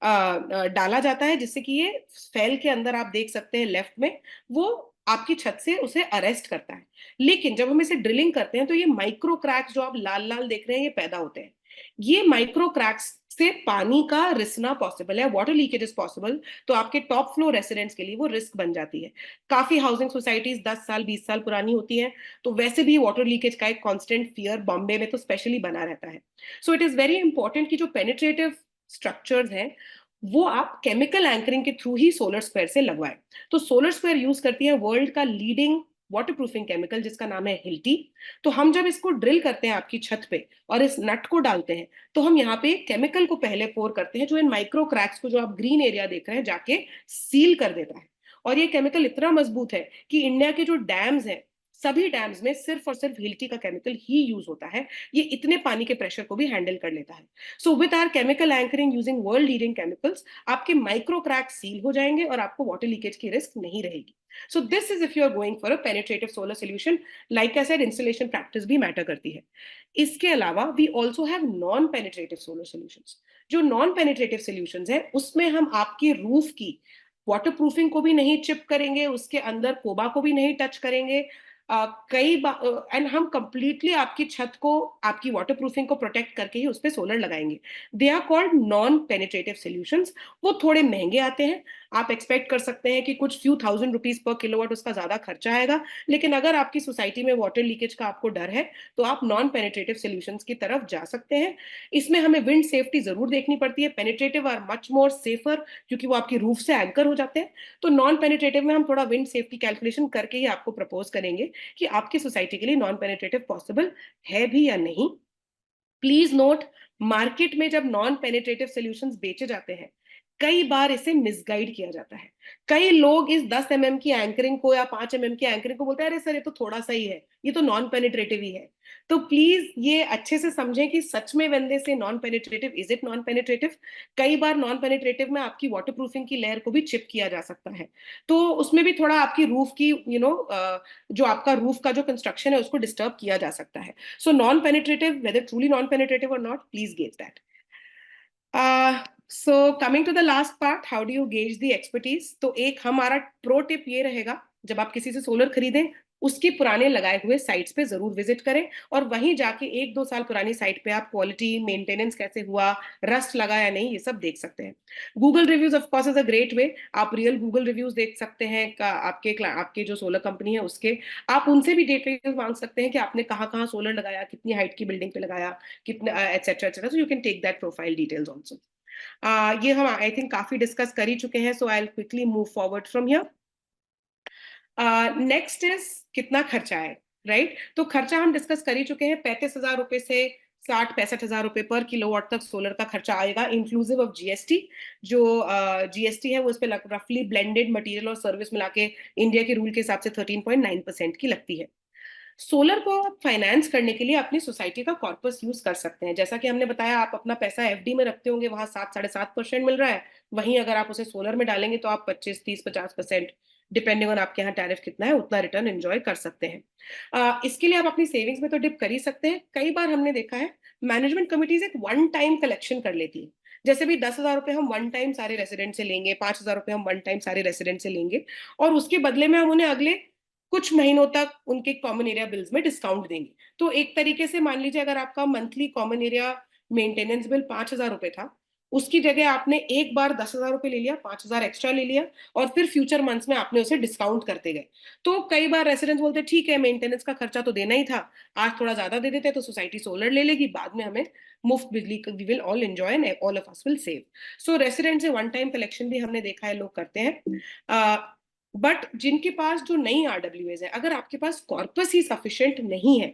डाला जाता है, जिससे कि ये फैल के अंदर आप देख सकते हैं लेफ्ट में, वो आपकी छत से उसे अरेस्ट करता है। लेकिन जब हम इसे ड्रिलिंग करते हैं तो ये माइक्रो क्रैक्स जो आप लाल लाल देख रहे हैं, ये पैदा होते हैं। ये माइक्रो क्रैक्स से पानी का रिसना पॉसिबल है, वाटर लीकेज इज पॉसिबल। तो आपके टॉप फ्लोर रेसिडेंट्स के लिए वो रिस्क बन जाती है। काफी हाउसिंग सोसाइटीज 10 साल 20 साल पुरानी होती हैं, तो वैसे भी वाटर लीकेज का एक कांस्टेंट फियर बॉम्बे में तो स्पेशली बना रहता है। So it is very important कि जो पेनिट्रेटिव स्ट्रक्चर्स हैं, वो आप केमिकल एंकरिंग के थ्रू ही सोलर स्क्वायर से लगवाएं। तो सोलर स्क्वायर यूज करती है वर्ल्ड का लीडिंग वाटर प्रूफिंग केमिकल, जिसका नाम है हिल्टी। तो हम जब इसको ड्रिल करते हैं आपकी छत पे और इस नट को डालते हैं, तो हम यहाँ पे केमिकल को पहले पोर करते हैं जो इन माइक्रो क्रैक्स को, जो आप ग्रीन एरिया देख रहे हैं, जाके सील कर देता है। और ये केमिकल इतना मजबूत है कि इंडिया के जो डैम्स हैं, सभी डैम्स में सिर्फ और सिर्फ हिल्टी का केमिकल ही यूज होता है। ये इतने पानी के प्रेशर को भी हैंडल कर लेता है। So with our chemical anchoring using world leading chemicals, आपके माइक्रो क्रैक सील हो जाएंगे और आपको वाटर लीकेज की रिस्क नहीं रहेगी। So this is if you are going for a penetrative solar solution. Like I said, installation practice भी matter करती है। इसके अलावा we also have non penetrative solar solutions। जो non penetrative solutions है, उसमें हम आपकी रूफ की वाटर प्रूफिंग को भी नहीं चिप करेंगे, उसके अंदर कोबा को भी नहीं टच करेंगे। कई बार एंड हम कंप्लीटली आपकी छत को, आपकी वाटर प्रूफिंग को प्रोटेक्ट करके ही उस पर सोलर लगाएंगे। They are called non penetrative solutions. वो थोड़े महंगे आते हैं, आप एक्सपेक्ट कर सकते हैं कि कुछ few thousand rupees per kilowatt उसका ज्यादा खर्चा आएगा। लेकिन अगर आपकी सोसाइटी में वाटर लीकेज का आपको डर है, तो आप नॉन पेनिट्रेटिव सोल्यूशंस की तरफ जा सकते हैं। इसमें हमें विंड सेफ्टी जरूर देखनी पड़ती है। Penetrative are much more safer क्योंकि वो आपकी रूफ से एंकर हो जाते हैं। तो नॉन पेनिट्रेटिव में हम थोड़ा विंड सेफ्टी कैलकुलेशन करके ही आपको प्रपोज करेंगे कि आपकी सोसाइटी के लिए नॉन पेनिट्रेटिव पॉसिबल है भी या नहीं। प्लीज नोट, मार्केट में जब नॉन पेनिट्रेटिव सॉल्यूशंस बेचे जाते हैं, कई बार इसे मिसगाइड किया जाता है। कई लोग इस 10 mm की एंकरिंग को या 5 mm की एंकरिंग को बोलते हैं, अरे सर ये तो थोड़ा सा ही है, ये तो नॉन पेनिट्रेटिव ही है। तो प्लीज ये अच्छे से समझें कि सच में when they say non penetrative, is it non penetrative? कई बार नॉन पेनिट्रेटिव में आपकी वाटर प्रूफिंग की लेयर को भी चिप किया जा सकता है, तो उसमें भी थोड़ा आपकी रूफ की जो आपका रूफ का जो कंस्ट्रक्शन है उसको डिस्टर्ब किया जा सकता है। So non penetrative, whether truly non penetrative और not, please gauge that. So coming to the last part, how do you gauge the expertise? तो एक हमारा प्रो टिप ये रहेगा, जब आप किसी से सोलर खरीदें, उसकी पुराने लगाए हुए साइट्स पे जरूर विजिट करें, और वहीं जाके 1-2 साल पुरानी साइट पे आप क्वालिटी, मेंटेनेंस कैसे हुआ, रस्ट लगा या नहीं, ये सब देख सकते हैं। Google reviews of course is a great way. आप रियल गूगल रिव्यूज देख सकते हैं आपके जो सोलर कंपनी है उसके। आप उनसे भी डिटेल्स मांग सकते हैं कि आपने कहाँ कहाँ सोलर लगाया, कितनी हाइट की बिल्डिंग पे लगाया, कितने etcetera etcetera, so you can take that profile details also. ये हम आई थिंक काफी डिस्कस कर ही चुके हैं, so I will quickly move forward from here. Next is कितना खर्चा है, राइट? तो खर्चा हम डिस्कस कर ही चुके हैं। 35,000 रुपए से 60-65,000 रुपए पर किलोवाट तक सोलर का खर्चा आएगा, इंक्लूसिव ऑफ जीएसटी। जो जीएसटी है वो इस पे रफली ब्लेंडेड मटेरियल और सर्विस मिला के इंडिया के रूल के हिसाब से 13.9% की लगती है। सोलर को आप फाइनेंस करने के लिए अपनी सोसाइटी का कॉर्पस यूज कर सकते हैं। जैसा कि हमने बताया, आप अपना पैसा एफडी में रखते होंगे, वहां 7-7.5% मिल रहा है। वहीं अगर आप उसे सोलर में डालेंगे तो आप 25-30-50%, डिपेंडिंग ऑन आपके यहाँ टैरिफ कितना है, उतना रिटर्न एंजॉय कर सकते हैं। इसके लिए आप अपनी सेविंग्स में तो डिप कर ही सकते हैं। कई बार हमने देखा है मैनेजमेंट कमिटीज एक वन टाइम कलेक्शन कर लेती है। जैसे भी 10,000 रुपए हम वन टाइम सारे रेसिडेंट से लेंगे, 5,000 रुपए हम वन टाइम सारे रेसिडेंट से लेंगे, और उसके बदले में हम उन्हें अगले कुछ महीनों तक उनके कॉमन एरिया बिल्स में डिस्काउंट देंगे। तो एक तरीके से मान लीजिए, अगर आपका monthly common area maintenance bill 5,000 रुपए था, उसकी जगह आपने एक बार 10,000 रुपए ले लिया, 5,000 एक्स्ट्रा ले लिया, और फिर फ्यूचर मंथ्स में आपने उसे डिस्काउंट करते गए। तो कई बार रेसिडेंट्स बोलते हैं ठीक है, मेंटेनेंस का खर्चा तो देना ही था, आज थोड़ा ज्यादा दे देते तो सोसाइटी सोलर ले लेगी, बाद में हमें मुफ्त बिजली, we will all enjoy and all of us will save. So resident से वन टाइम कलेक्शन भी हमने देखा है लोग करते हैं। बट जिनके पास जो नई आरडब्ल्यूएज है, अगर आपके पास कॉर्पस ही सफिशिएंट नहीं है,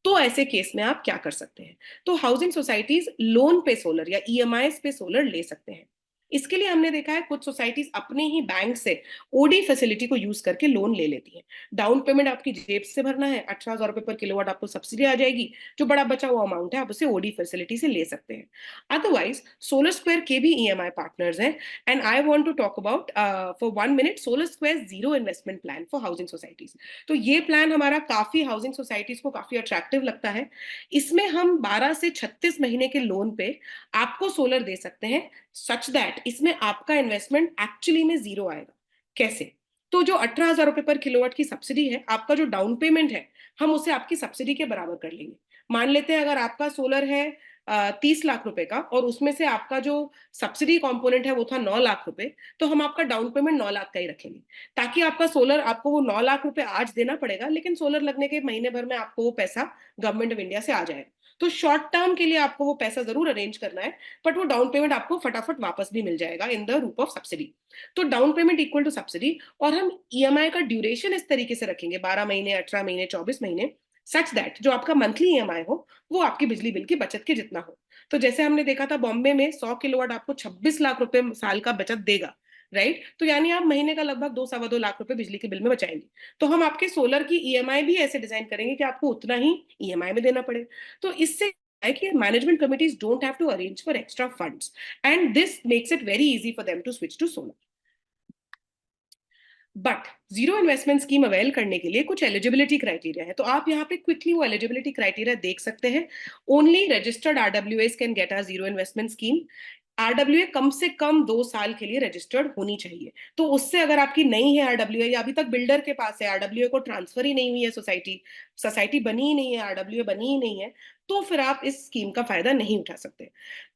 तो ऐसे केस में आप क्या कर सकते हैं? तो हाउसिंग सोसाइटीज लोन पे सोलर या ईएमआई पे सोलर ले सकते हैं। इसके लिए हमने देखा है कुछ सोसाइटीज अपने ही बैंक से ओडी फैसिलिटी को यूज करके लोन ले लेती हैं। डाउन पेमेंट आपकी जेब से भरना है, 18,000 रुपए पर किलोवाट आपको सब्सिडी आ जाएगी। जो बड़ा बचा हुआ अमाउंट है आप उसे ओडी फैसिलिटी से ले सकते हैं। अदरवाइज सोलर स्क्वायर के भी ईएमआई पार्टनर्स हैं, and I want to talk about for 1 minute Solar Square zero investment plan for housing societies. तो ये प्लान हमारा काफी हाउसिंग सोसाइटीज को काफी अट्रैक्टिव लगता है। इसमें हम 12 से 36 महीने के लोन पे आपको सोलर दे सकते हैं, सच दैट इसमें आपका इन्वेस्टमेंट एक्चुअली में जीरो आएगा। कैसे? तो जो 18,000 रुपए पर किलोवाट की सब्सिडी है, आपका जो डाउन पेमेंट है, हम उसे आपकी सब्सिडी के बराबर कर लेंगे। मान लेते हैं अगर आपका सोलर है 30 लाख रुपए का, और उसमें से आपका जो सब्सिडी कंपोनेंट है वो था 9 लाख रुपए, तो हम आपका डाउन पेमेंट 9 लाख का ही रखेंगे, ताकि आपका सोलर, आपको वो 9 लाख रुपए आज देना पड़ेगा, लेकिन सोलर लगने के महीने भर में आपको वो पैसा गवर्नमेंट ऑफ इंडिया से आ जाएगा। तो शॉर्ट टर्म के लिए आपको वो पैसा जरूर अरेंज करना है, बट वो डाउन पेमेंट आपको फटाफट वापस भी मिल जाएगा इन द रूप ऑफ सब्सिडी। तो down payment equal to subsidy, और हम ईएमआई का ड्यूरेशन इस तरीके से रखेंगे, 12 महीने, 18 महीने, 24 महीने, सच दैट जो आपका मंथली ईएमआई हो वो आपकी बिजली बिल की बचत के जितना हो। तो जैसे हमने देखा था बॉम्बे में 100 किलोवाट आपको 26 लाख रुपए साल का बचत देगा, राइट? तो यानी आप महीने का लगभग 2-2.25 लाख रुपए बिजली के बिल में बचाएंगे। तो हम आपके सोलर की ईएमआई भी ऐसे डिजाइन करेंगे कि आपको उतना ही ईएमआई में देना पड़े। तो इससे है कि management committees don't have to arrange for extra funds, and this makes it very easy for them to switch to solar. But zero investment scheme avail करने के लिए कुछ एलिजिबिलिटी क्राइटेरिया है, तो आप यहाँ पे क्विकली वो एलिजिबिलिटी क्राइटेरिया देख सकते हैं। ओनली रजिस्टर्ड आरडब्ल्यूएस can get a zero investment scheme. RWA कम से कम 2 साल के लिए रजिस्टर्ड होनी चाहिए। तो उससे अगर आपकी नहीं है आरडब्ल्यूए, या अभी तक बिल्डर के पास है, आरडब्ल्यूए को ट्रांसफर ही नहीं हुई है, सोसाइटी सोसाइटी बनी ही नहीं है, आरडब्ल्यूए बनी ही नहीं है, तो फिर आप इस स्कीम का फायदा नहीं उठा सकते।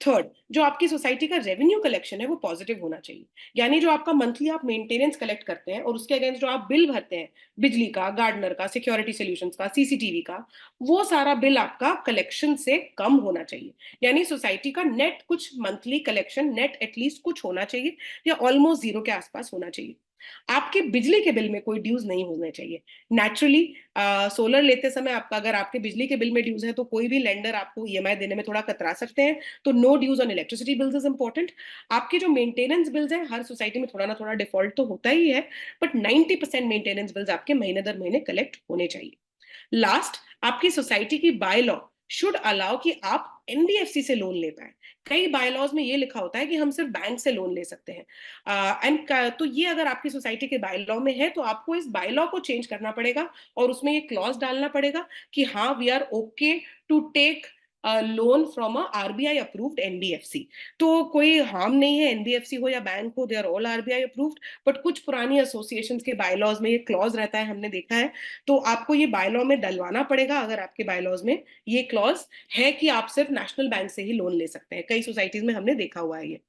थर्ड, जो आपकी सोसाइटी का रेवेन्यू कलेक्शन है वो पॉजिटिव होना चाहिए। यानी जो आपका मंथली आप मेंटेनेंस कलेक्ट करते हैं और उसके अगेंस्ट जो आप बिल भरते हैं, बिजली का, गार्डनर का, सिक्योरिटी सॉल्यूशंस का, सीसीटीवी का, वो सारा बिल आपका कलेक्शन से कम होना चाहिए। यानी सोसाइटी का नेट कुछ मंथली कलेक्शन नेट एटलीस्ट कुछ होना चाहिए, या ऑलमोस्ट जीरो के आसपास होना चाहिए। आपके बिजली के बिल में कोई ड्यूज नहीं होने चाहिए। नेचुरली सोलर लेते समय आपका, अगर आपके बिजली के बिल में ड्यूज है तो कोई भी लेंडर आपको ईएमआई देने में थोड़ा कतरा सकते हैं, तो no dues on electricity bills is important. आपके जो मेंटेनेंस बिल्स है, हर सोसाइटी में थोड़ा ना थोड़ा डिफॉल्ट तो होता ही है, बट 90% मेंटेनेंस बिल्स आपके महीने दर महीने कलेक्ट होने चाहिए। लास्ट, आपकी सोसाइटी की बाय लॉ शुड अलाउ कि आप एनबीएफसी से लोन ले पाए। कई बाय लॉज में ये लिखा होता है कि हम सिर्फ बैंक से लोन ले सकते हैं, एंड तो ये अगर आपकी सोसाइटी के बाय लॉ में है तो आपको इस बाय लॉ को चेंज करना पड़ेगा और उसमें ये क्लॉज डालना पड़ेगा कि हाँ, we are okay to take loan from a RBI approved NBFC. तो कोई हार्म नहीं है, एनबीएफसी हो या बैंक हो, they are all RBI approved. But कुछ पुरानी एसोसिएशंस के बायलॉज में ये क्लॉज रहता है, हमने देखा है। तो आपको ये बायलॉ में डलवाना पड़ेगा अगर आपके बायलॉज में ये क्लॉज है कि आप सिर्फ नेशनल बैंक से ही लोन ले सकते हैं। कई सोसाइटीज में हमने देखा हुआ है ये।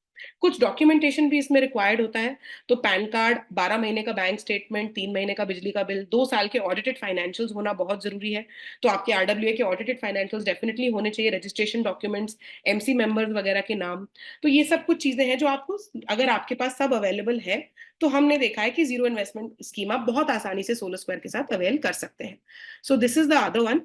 कुछ डॉक्यूमेंटेशन भी इसमें रिक्वायर्ड होता है। तो पैन कार्ड, 12 महीने का बैंक स्टेटमेंट, 3 महीने का बिजली का बिल, 2 साल के ऑडिटेड फाइनेंशियल्स होना बहुत जरूरी है। तो आपके आरडब्ल्यूए के ऑडिटेड फाइनेंशियल्स डेफिनेटली होने चाहिए, रजिस्ट्रेशन डॉक्यूमेंट्स, एमसी मेंबर्स वगैरह के नाम। तो ये सब कुछ चीजें हैं जो आपको, अगर आपके पास सब अवेलेबल है, तो हमने देखा है कि जीरो इन्वेस्टमेंट स्कीम आप बहुत आसानी से सोलर स्क्वायर के साथ अवेल कर सकते हैं। सो this is the other one.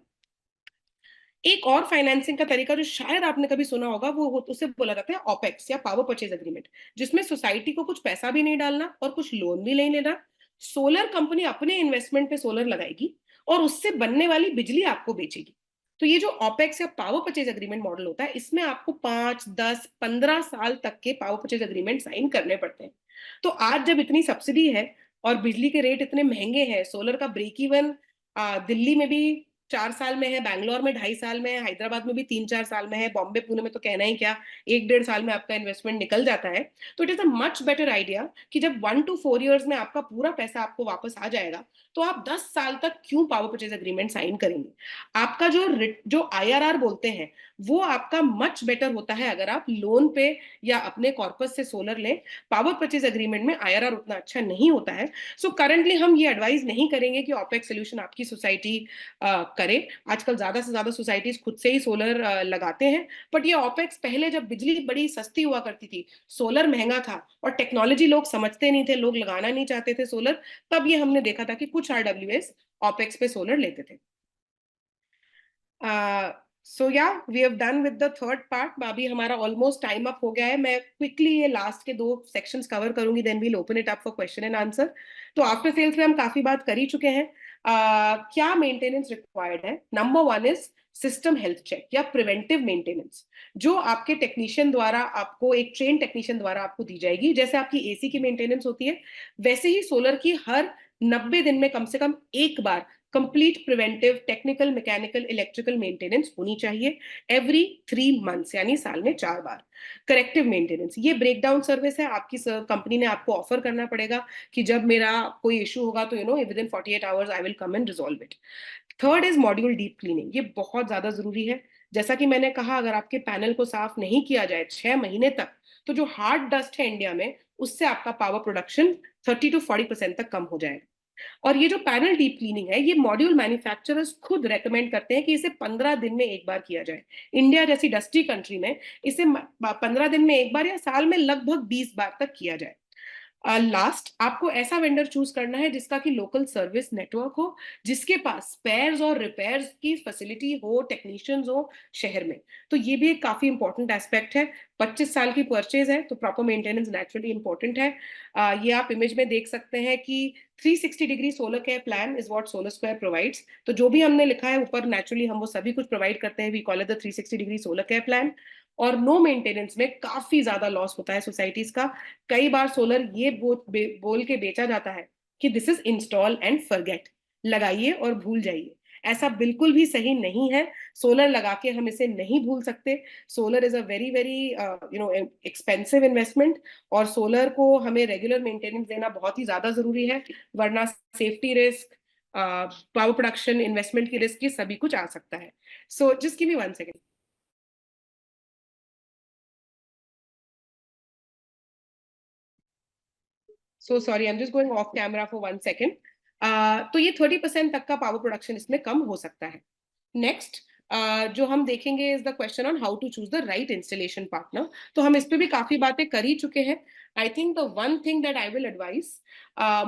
एक और फाइनेंसिंग का तरीका जो शायद आपने कभी सुना होगा, वो उसे बोला जाता है ऑपेक्स या पावर परचेज एग्रीमेंट, जिसमें सोसाइटी को कुछ पैसा भी नहीं डालना और कुछ लोन भी नहीं लेना। सोलर कंपनी अपने इन्वेस्टमेंट पे सोलर लगाएगी और उससे बनने वाली बिजली आपको बेचेगी। तो ये जो ऑपेक्स या पावर परचेज एग्रीमेंट मॉडल होता है, इसमें आपको 5, 10, 15 साल तक के पावर परचेज एग्रीमेंट साइन करने पड़ते हैं। तो आज जब इतनी सब्सिडी है और बिजली के रेट इतने महंगे हैं, सोलर का ब्रेक इवन दिल्ली में भी 4 साल में है, बैंगलोर में 2.5 साल में है, हैदराबाद में भी 3-4 साल में है, बॉम्बे पुणे में तो कहना ही क्या, 1-1.5 साल में आपका इन्वेस्टमेंट निकल जाता है। तो it is a much better idea कि जब 1 to 4 years में आपका पूरा पैसा आपको वापस आ जाएगा, तो आप 10 साल तक क्यों पावर परचेज एग्रीमेंट साइन करेंगे। आपका जो आईआरआर बोलते हैं, वो आपका मच बेटर होता है अगर आप लोन पे या अपने कॉर्पस से सोलर लें। पावर परचेज एग्रीमेंट में आईआरआर उतना अच्छा नहीं होता है। सो करंटली हम ये एडवाइज नहीं करेंगे कि ऑपेक्स सोल्यूशन आपकी सोसाइटी करें। आजकल ज्यादा से ज्यादा सोसाइटीज खुद से ही सोलर लगाते हैं। बट ये ऑपेक्स पहले, जब बिजली बड़ी सस्ती हुआ करती थी, सोलर महंगा था और टेक्नोलॉजी लोग समझते नहीं थे, लोग लगाना नहीं चाहते थे सोलर, तब ये हमने देखा था कि कुछ आरडब्ल्यूएस ऑपेक्स पे सोलर लेते थे। So yeah we have done with the third part. अभी हमारा ऑलमोस्ट टाइम अप हो गया है। मैं क्विकली ये लास्ट के 2 सेक्शंस कवर करूंगी, then we'll open it up for question and answer. तो आफ्टर सेल्स में हम काफी बात कर ही चुके हैं। क्या मेंटेनेंस रिक्वायर्ड है? Number 1 is system health check या प्रिवेंटिव मेंटेनेंस, जो आपके टेक्नीशियन द्वारा, आपको एक ट्रेन टेक्नीशियन द्वारा आपको दी जाएगी। जैसे आपकी एसी की मेंटेनेंस होती है, वैसे ही सोलर की हर 90 दिन में कम से कम एक बार complete preventive technical, mechanical, electrical maintenance होनी चाहिए एवरी 3 मंथ्स, यानी साल में 4 बार। करेक्टिव मेंटेनेंस, ये ब्रेकडाउन सर्विस है, आपकी कंपनी ने आपको ऑफर करना पड़ेगा कि जब मेरा कोई इशू होगा तो with in 48 hours I will come and resolve it. Third is module deep cleaning, ये बहुत ज्यादा जरूरी है। जैसा कि मैंने कहा, अगर आपके पैनल को साफ नहीं किया जाए 6 महीने तक, तो जो हार्ड डस्ट है इंडिया में, उससे आपका पावर प्रोडक्शन 30 to 40% तक कम हो जाएगा। और ये जो पैनल डीप क्लीनिंग है, ये मॉड्यूल मैन्युफैक्चरर्स खुद रेकमेंड करते हैं कि इसे 15 दिन में एक बार किया जाए। इंडिया जैसी डस्टी कंट्री में इसे 15 दिन में एक बार या साल में लगभग 20 बार तक किया जाए। लास्ट, आपको ऐसा वेंडर चूज करना है जिसका कि लोकल सर्विस नेटवर्क हो, जिसके पास स्पेयर्स और रिपेयर्स की फैसिलिटी हो, टेक्नीशियंस हो शहर में। तो ये भी एक काफी इंपॉर्टेंट एस्पेक्ट है। 25 साल की परचेज है तो प्रॉपर मेंटेनेंस नेचुरली इंपॉर्टेंट है। ये आप इमेज में देख सकते हैं कि 360 degree solar care plan is what solar square provides. तो जो भी हमने लिखा है ऊपर, नेचुरली हम वो सभी कुछ प्रोवाइड करते हैं। We call it the 360 degree solar care plan. और नो मेंटेनेंस में काफी ज्यादा लॉस होता है सोसाइटीज का। कई बार सोलर ये बोल के बेचा जाता है कि this is install and forget, लगाइए और भूल जाइए। ऐसा बिल्कुल भी सही नहीं है। सोलर लगा के हम इसे नहीं भूल सकते। Solar is a very very expensive investment, और सोलर को हमें रेगुलर मेंटेनेंस देना बहुत ही ज्यादा जरूरी है, वरना safety risk, power production, investment की रिस्क, ये सभी कुछ आ सकता है। So just give me 1 second. So sorry, I am just going of camera for 1 second. तो ये 30% तक का पावर प्रोडक्शन इसमें कम हो सकता है। नेक्स्ट, जो हम देखेंगे is the question on how to choose the right installation partner. तो हम इस पे भी काफी बातें कर ही चुके हैं। I think the one thing that I will advice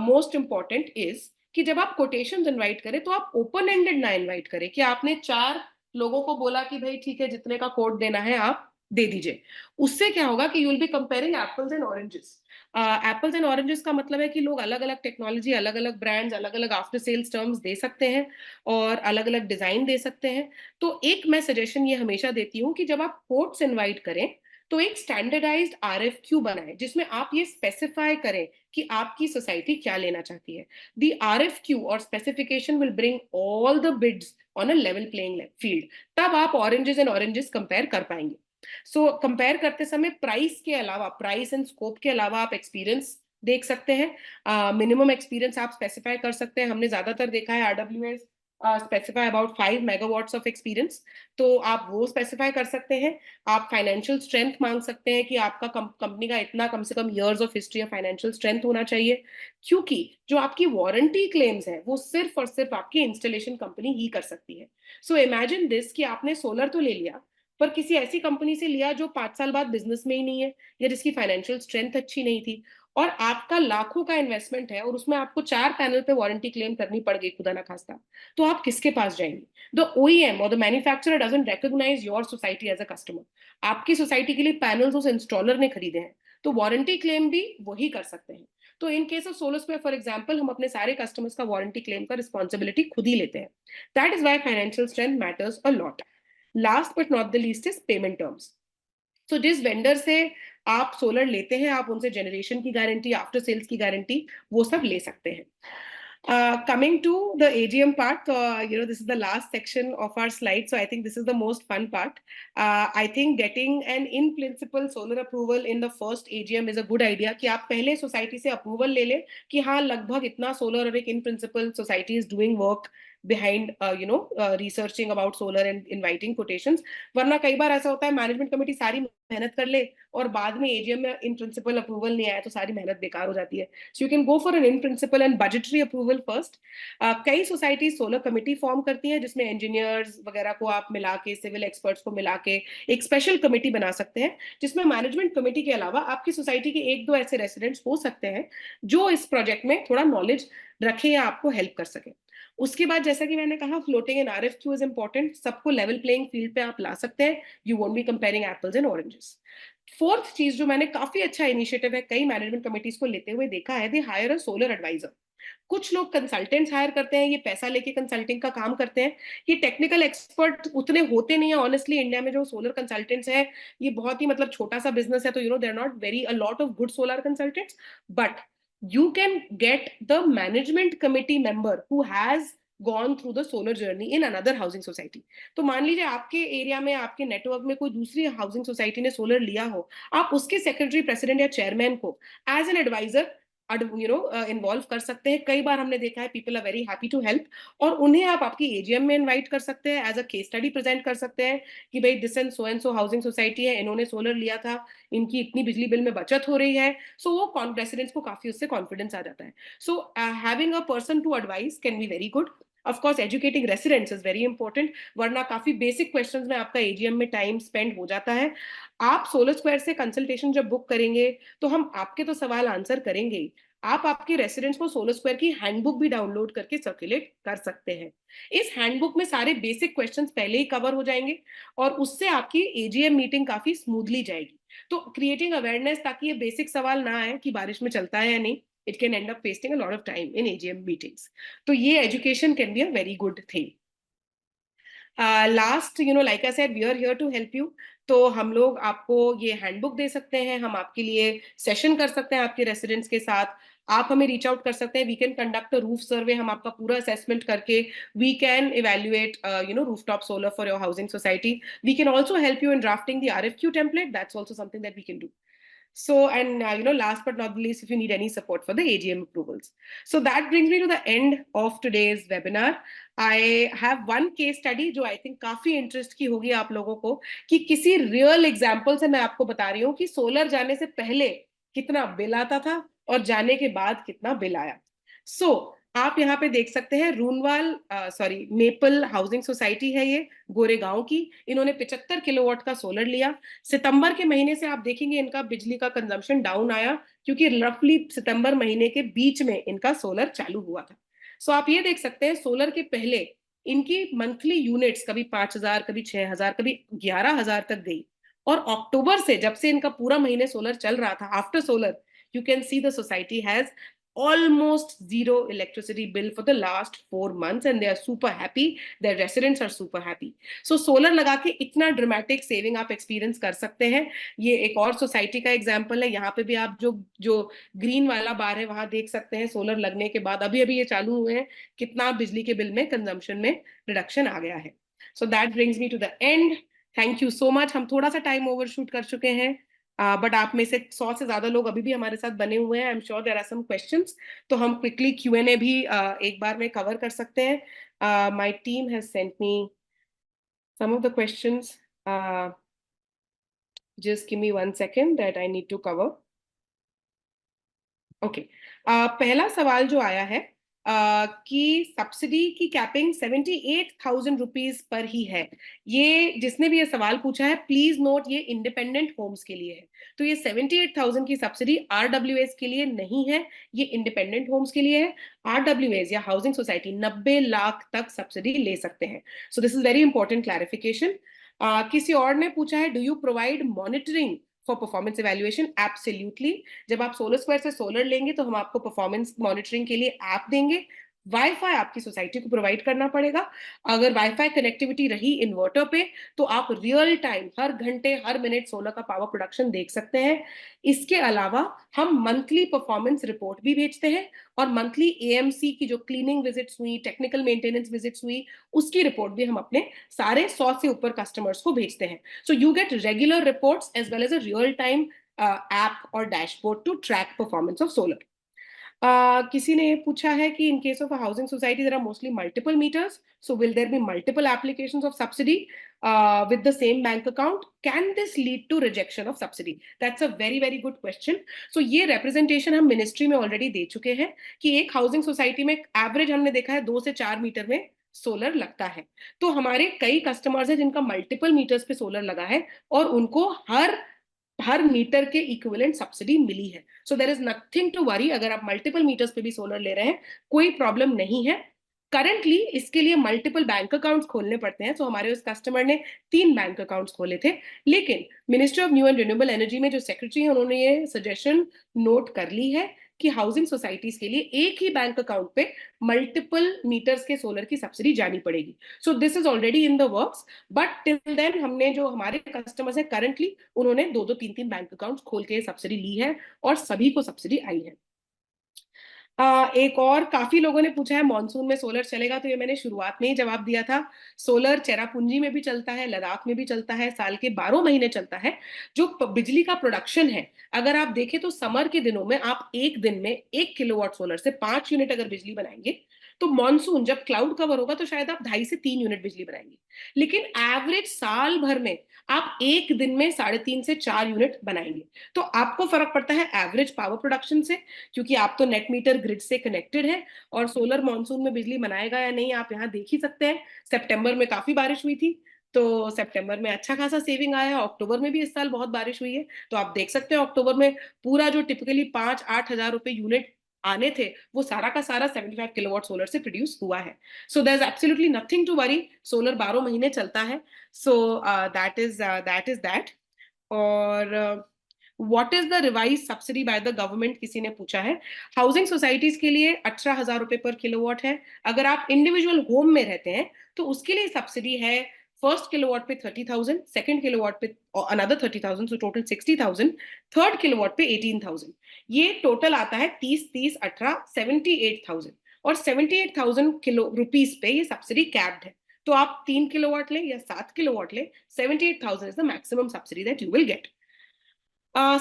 most important is कि जब आप कोटेशन इनवाइट करें तो आप ओपन एंडेड ना इनवाइट करें कि आपने 4 लोगों को बोला कि भाई ठीक है जितने का कोट देना है आप दे दीजिए। उससे क्या होगा कि you will be comparing apples and oranges. Apples and oranges का मतलब है कि लोग अलग अलग टेक्नोलॉजी, अलग अलग ब्रांड्स, अलग अलग आफ्टर सेल्स टर्म्स दे सकते हैं और अलग अलग डिजाइन दे सकते हैं। तो एक मैं सजेशन ये हमेशा देती हूँ कि जब आप कोट्स इनवाइट करें तो एक स्टैंडर्डाइज्ड RFQ बनाएं जिसमें आप ये स्पेसिफाई करें कि आपकी सोसाइटी क्या लेना चाहती है। द RFQ और specification will bring all the bids on a level playing field. तब आप ऑरेंजेस एंड ऑरेंजेस कंपेयर कर पाएंगे। सो कंपेयर करते समय प्राइस के अलावा, प्राइस एंड स्कोप के अलावा आप एक्सपीरियंस देख सकते हैं। मिनिमम एक्सपीरियंस आप स्पेसिफाई कर सकते हैं। हमने ज्यादातर देखा है RWS specify about 5 megawatts of experience, तो आप वो स्पेसिफाई कर सकते हैं। आप फाइनेंशियल स्ट्रेंथ मांग सकते हैं कि आपका कंपनी का इतना कम से कम इयर्स ऑफ हिस्ट्री या फाइनेंशियल स्ट्रेंथ होना चाहिए, क्योंकि जो आपकी वारंटी क्लेम्स है वो सिर्फ और सिर्फ आपकी इंस्टॉलेशन कंपनी ही कर सकती है। सो इमेजिन दिस कि आपने सोलर तो ले लिया पर किसी ऐसी कंपनी से लिया जो 5 साल बाद बिजनेस में ही नहीं है या जिसकी फाइनेंशियल स्ट्रेंथ अच्छी नहीं थी, और आपका लाखों का इन्वेस्टमेंट है और उसमें आपको 4 पैनल पे वारंटी क्लेम करनी पड़ गई खुदा ना खास्ता, तो आप किसके पास जाएंगे? द OEM और the manufacturer doesn't recognise your society as a customer. आपकी सोसाइटी के लिए पैनल्स उस इंस्टॉलर ने खरीदे हैं, तो वारंटी क्लेम भी वही कर सकते हैं। तो इन case of Solar square for example, हम अपने सारे कस्टमर्स का वारंटी क्लेम का रिस्पॉन्सिबिलिटी खुद ही लेते हैं। That is why financial strength matters a lot. Last but not the least is payment terms. तो जिस वेंडर से आप सोलर लेते हैं, आप उनसे जनरेशन की गारंटी, आफ्टर सेल्स की गारंटी, वो सब ले सकते हैं। Coming to the AGM part, this is the last section of our slide, so I think this is the most fun part. I think getting an in principle solar approval in the first AGM is a good idea कि आप पहले society से approval ले लें कि हाँ लगभग इतना सोलर और एक in principle society is doing work behind researching about solar and inviting quotations। वरना कई बार ऐसा होता है मैनेजमेंट कमेटी सारी मेहनत कर ले और बाद में एजीएम में इन प्रिंसिपल अप्रूवल नहीं आया तो सारी मेहनत बेकार हो जाती है। So you can go for an in principle and budgetary approval first. कई सोसाइटीज सोलर कमेटी फॉर्म करती हैं जिसमें इंजीनियर्स वगैरह को आप मिला के, सिविल एक्सपर्ट्स को मिला के एक स्पेशल कमेटी बना सकते हैं, जिसमें मैनेजमेंट कमेटी के अलावा आपकी सोसाइटी के 1-2 ऐसे रेसिडेंट्स हो सकते हैं जो इस प्रोजेक्ट में थोड़ा नॉलेज रखे या आपको हेल्प कर सके। उसके बाद जैसा कि मैंने कहा, floating and RFQ is important. सबको लेवल प्लेइंग फील्ड पे आप ला सकते हैं। You won't be comparing apples and oranges. Fourth चीज जो मैंने काफी अच्छा इनिशिएटिव है कई मैनेजमेंट कमिटीज को लेते हुए देखा है, they hire a solar adviser. कुछ लोग कंसल्टेंट्स हायर करते हैं, ये पैसा लेके कंसल्टिंग का काम करते हैं। ये टेक्निकल एक्सपर्ट उतने होते नहीं है ऑनेस्टली। इंडिया में जो सोलर कंसल्टेंट्स है ये बहुत ही मतलब छोटा सा बिजनेस है, तो they are not very a lot of good solar consultants, but you can get the management committee member who has gone through the solar journey in another housing society। तो मान लीजिए आपके एरिया में, आपके network में कोई दूसरी housing society ने सोलर लिया हो, आप उसके सेक्रेटरी, प्रेसिडेंट या चेयरमैन को एज एन एडवाइजर इन्वॉल्व कर सकते हैं। कई बार हमने देखा है people are very happy to help, और उन्हें आप आपकी एजीएम में इनवाइट कर सकते हैं, as a case study present कर सकते हैं कि भाई this and so housing society है, इन्होंने सोलर लिया था, इनकी इतनी बिजली बिल में बचत हो रही है। सो वो रेसिडेंट्स को काफी उससे कॉन्फिडेंस आ जाता है। So having a person to advise can be very good. Of course educating residents is very important, वरना काफी बेसिक क्वेश्चंस में आपका एजीएम में टाइम स्पेंड हो जाता है। आप सोलर स्क्वायर से कंसल्टेशन जब बुक करेंगे तो हम आपके तो सवाल आंसर करेंगे ही, आप आपके रेसिडेंट्स को सोलर स्क्वायर की हैंडबुक भी डाउनलोड करके सर्कुलेट कर सकते हैं। इस हैंडबुक में सारे बेसिक क्वेश्चंस पहले ही कवर हो जाएंगे और उससे आपकी एजीएम मीटिंग काफी स्मूथली जाएगी। तो क्रिएटिंग अवेयरनेस ताकि ये बेसिक सवाल ना आए कि बारिश में चलता है या नहीं, it can end up wasting a lot of time in AGM meetings. तो ये education can be a very good thing. Last, like I said, we are here to help you. तो हम लोग आपको ये हैंडबुक दे सकते हैं, हम आपके लिए सेशन कर सकते हैं आपके रेसिडेंट्स के साथ। आप हमें रीच आउट कर सकते हैं, we can conduct a roof survey, हम आपका पूरा असेसमेंट करके we can evaluate rooftop solar for your housing society. We can also help you in drafting the RFQ template, that's also something that we can do. So, and last but not the least, if you need any support for the AGM approvals. So that brings me to the end of today's webinar. I have one case study जो I think काफी interest की होगी आप लोगों को, कि किसी real example से मैं आपको बता रही हूँ कि सोलर जाने से पहले कितना बिल आता था और जाने के बाद कितना बिल आया। So आप यहाँ पे देख सकते हैं रूनवाल सॉरी मेपल हाउसिंग सोसाइटी है ये, गोरेगांव की। इन्होंने 75 किलोवाट का सोलर लिया। सितंबर के महीने से आप देखेंगे इनका बिजली का कंजम्पशन डाउन आया, क्योंकि रफली सितंबर महीने के बीच में इनका सोलर चालू हुआ था। सो आप ये देख सकते हैं सोलर के पहले इनकी मंथली यूनिट्स कभी 5,000, कभी 6,000, कभी 11,000 तक गई। और अक्टूबर से, जब से इनका पूरा महीने सोलर चल रहा था, after solar you can see the society has almost zero electricity bill for the last 4 months and they are super happy, their residents are super happy. So solar लगा के इतना ड्रामेटिक सेविंग आप experience कर सकते हैं। ये एक और सोसाइटी का एग्जांपल है। यहाँ पे भी आप जो जो ग्रीन वाला बार है वहां देख सकते हैं सोलर लगने के बाद अभी अभी ये चालू हुए हैं, कितना बिजली के बिल में कंजम्पशन में रिडक्शन आ गया है। So that brings me to the end. Thank you so much. हम थोड़ा सा टाइम ओवर शूट कर चुके हैं, बट आप में से 100 से ज्यादा लोग अभी भी हमारे साथ बने हुए हैं। I am sure there are some questions, तो हम क्विकली Q&A भी एक बार में कवर कर सकते हैं। My team has sent me some of the questions, just give me 1 second that I need to cover. Okay, पहला सवाल जो आया है कि सब्सिडी की कैपिंग 78,000 रुपीज पर ही है। ये जिसने भी ये सवाल पूछा है, प्लीज नोट ये इंडिपेंडेंट होम्स के लिए है। तो ये 78,000 की सब्सिडी RWAs के लिए नहीं है, ये इंडिपेंडेंट होम्स के लिए है। RWAs या हाउसिंग सोसाइटी 90 लाख तक सब्सिडी ले सकते हैं। सो this is very important clarification. किसी और ने पूछा है, do you provide monitoring for performance evaluation? Absolutely. जब आप सोलर स्क्वायर से सोलर लेंगे तो हम आपको परफॉर्मेंस मॉनिटरिंग के लिए ऐप देंगे। वाईफाई आपकी सोसाइटी को प्रोवाइड करना पड़ेगा। अगर वाईफाई कनेक्टिविटी रही इन्वर्टर पे तो आप रियल टाइम हर घंटे हर मिनट सोलर का पावर प्रोडक्शन देख सकते हैं। इसके अलावा हम मंथली परफॉर्मेंस रिपोर्ट भी भेजते हैं और मंथली AMC की जो क्लीनिंग विजिट्स हुई, टेक्निकल मेंटेनेंस विजिट्स हुई, उसकी रिपोर्ट भी हम अपने सारे 100 से ऊपर कस्टमर्स को भेजते हैं। So you get regular reports as well as a real time app और dashboard to track performance of solar. किसी ने ये पूछा है कि in case of a housing society there are mostly multiple meters, so will there be multiple applications of subsidy with the same bank account? Can this lead to rejection of subsidy? That's a very very good question. So ये representation हम ministry में already दे चुके हैं कि एक housing society में average हमने देखा है 2 से 4 मीटर में सोलर लगता है। तो हमारे कई कस्टमर्स हैं जिनका मल्टीपल मीटर्स पे सोलर लगा है और उनको हर हर मीटर के इक्विवेलेंट सब्सिडी मिली है। So there is nothing to worry. अगर आप मल्टीपल मीटर्स पे भी सोलर ले रहे हैं, कोई प्रॉब्लम नहीं है। करंटली इसके लिए मल्टीपल बैंक अकाउंट्स खोलने पड़ते हैं। सो हमारे उस कस्टमर ने 3 बैंक अकाउंट्स खोले थे, लेकिन ministry of new and renewable energy में जो सेक्रेटरी है उन्होंने ये सजेशन नोट कर ली है कि हाउसिंग सोसाइटीज के लिए एक ही बैंक अकाउंट पे मल्टीपल मीटर्स के सोलर की सब्सिडी जानी पड़ेगी। So this is already in the works, but till then हमने जो हमारे कस्टमर्स है करंटली उन्होंने 2-2 3-3 बैंक अकाउंट्स खोल के सब्सिडी ली है और सभी को सब्सिडी आई है। एक और काफी लोगों ने पूछा है मॉनसून में सोलर चलेगा, तो ये मैंने शुरुआत में ही जवाब दिया था। सोलर चेरापूंजी में भी चलता है, लद्दाख में भी चलता है, साल के 12 महीने चलता है। जो बिजली का प्रोडक्शन है, अगर आप देखें तो समर के दिनों में आप एक दिन में 1 किलोवाट सोलर से 5 यूनिट अगर बिजली बनाएंगे, तो मॉनसून जब क्लाउड कवर होगा तो शायद आप 2.5 से 3 यूनिट बिजली बनाएंगे। लेकिन एवरेज साल भर में आप एक दिन में 3.5 से 4 यूनिट बनाएंगे। तो आपको फर्क पड़ता है एवरेज पावर प्रोडक्शन से, क्योंकि आप तो नेट मीटर ग्रिड से कनेक्टेड है। और सोलर मॉनसून में बिजली बनाएगा या नहीं आप यहाँ देख ही सकते हैं। सितंबर में काफी बारिश हुई थी, तो सितंबर में अच्छा खासा सेविंग आया है। अक्टूबर में भी इस साल बहुत बारिश हुई है, तो आप देख सकते हैं अक्टूबर में पूरा जो टिपिकली 5-8 हजार रुपए यूनिट आने थे, वो सारा का सारा 75 किलोवाट सोलर से प्रोड्यूस हुआ है। So there is absolutely nothing to worry. Solar 12 महीने चलता है। So that is that. और what is the revise subsidy by the government, किसी ने पूछा है। हाउसिंग सोसाइटीज के लिए 18,000 रुपए पर किलोवाट है। अगर आप इंडिविजुअल होम में रहते हैं तो उसके लिए सब्सिडी है फर्स्ट किलोवाट पे 30,000, सेकंड किलोवाट पे another 30,000, so total 60,000, third kilowatt पे 18,000। ये टोटल आता है 30-30-18 78,000। और 78,000 किलो रुपीस पे ये सब्सिडी कैप्ड है। तो आप 3 किलोवाट ले या 7 किलोवाट ले, 78,000 is the maximum subsidy that you will get.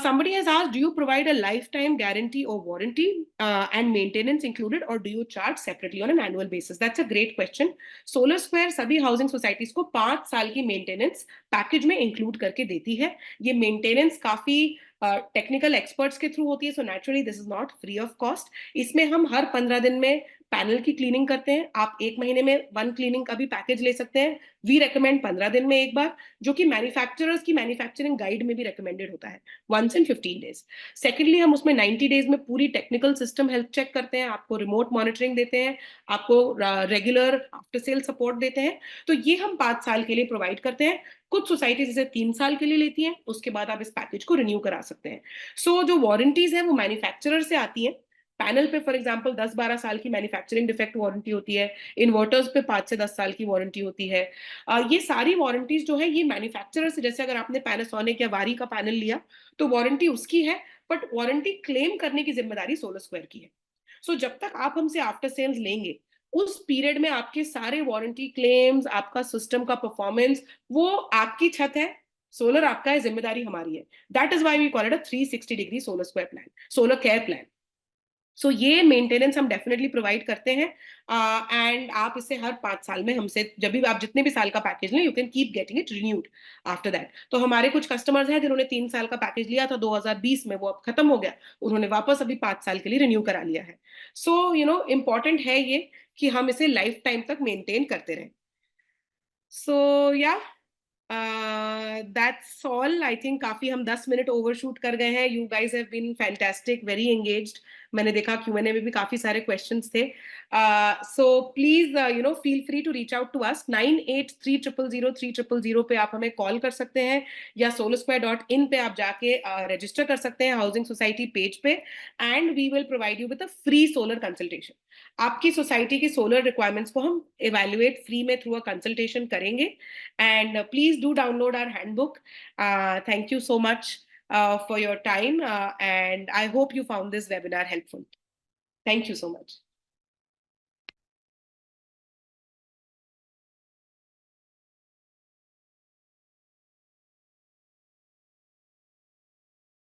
Somebody has asked, do you provide a lifetime guarantee or warranty and maintenance included, or do you charge separately on an annual basis? That's a great question. Solar Square सभी housing societies को 5 साल की maintenance package में include करके देती है। ये maintenance काफी टेक्निकल एक्सपर्ट्स के थ्रू होती है, so naturally this is not free of cost. इसमें हम हर 15 दिन में पैनल की क्लीनिंग करते हैं। आप 1 महीने में 1 क्लीनिंग का भी पैकेज ले सकते हैं। वी रिकमेंड 15 दिन में एक बार, जो कि मैन्युफैक्चरर्स की मैन्युफैक्चरिंग गाइड में भी रिकमेंडेड होता है, वंस इन 15 डेज। सेकेंडली, हम उसमें 90 डेज में पूरी टेक्निकल सिस्टम हेल्थ चेक करते हैं, आपको रिमोट मॉनिटरिंग देते हैं, आपको रेगुलर आफ्टर सेल सपोर्ट देते हैं। तो ये हम 5 साल के लिए प्रोवाइड करते हैं। कुछ सोसाइटीज इसे 3 साल के लिए लेती हैं, उसके बाद आप इस पैकेज को रिन्यू करा सकते हैं। सो जो वारंटीज है वो मैन्युफैक्चरर से आती है। पैनल पे फॉर एग्जांपल 10-12 साल की मैन्युफैक्चरिंग डिफेक्ट वारंटी होती है। इन्वर्टर्स पे 5 से 10 साल की वारंटी होती है। ये सारी वारंटीज जो है ये मैन्युफैक्चरर से, जैसे अगर आपने पैनासोनिक या वारी का पैनल लिया तो वारंटी उसकी है, बट वारंटी क्लेम करने की जिम्मेदारी सोलर स्क्वायर की है। सो जब तक आप हमसे आफ्टर सेल्स लेंगे, उस पीरियड में आपके सारे वारंटी क्लेम्स, आपका सिस्टम का परफॉर्मेंस, वो आपकी छत है, सोलर आपका है, जिम्मेदारी हमारी है। That is why we call it a 360 degree Solar Square plan, solar care plan. So ये मेंटेनेंस हम डेफिनेटली प्रोवाइड करते हैं। एंड आप इसे हर 5 साल में हमसे, जब भी आप जितने भी साल का पैकेज लें, you can keep getting it renewed after that. तो हमारे कुछ कस्टमर्स हैं जिन्होंने 3 साल का पैकेज लिया था 2020 में, वो अब खत्म हो गया, उन्होंने वापस अभी 5 साल के लिए रिन्यू करा लिया है। सो इंपॉर्टेंट है ये कि हम इसे लाइफ टाइम तक मेंटेन करते रहें। सो या दैट्स ऑल। आई थिंक काफी हम 10 मिनट ओवरशूट कर गए हैं। You guys have been fantastic, very engaged. मैंने देखा Q&A में भी काफी सारे क्वेश्चंस थे। So please feel free to reach out to us. 9830003000 पे आप हमें कॉल कर सकते हैं, या solasquare.in पे आप जाके रजिस्टर कर सकते हैं हाउसिंग सोसाइटी पेज पे, and we will provide you with a free solar consultation. आपकी सोसाइटी की सोलर रिक्वायरमेंट्स को हम इवेल्युएट फ्री में थ्रू अ कंसल्टेशन करेंगे। And please do download our handbook. Thank you so much for your time, and I hope you found this webinar helpful. Thank you so much.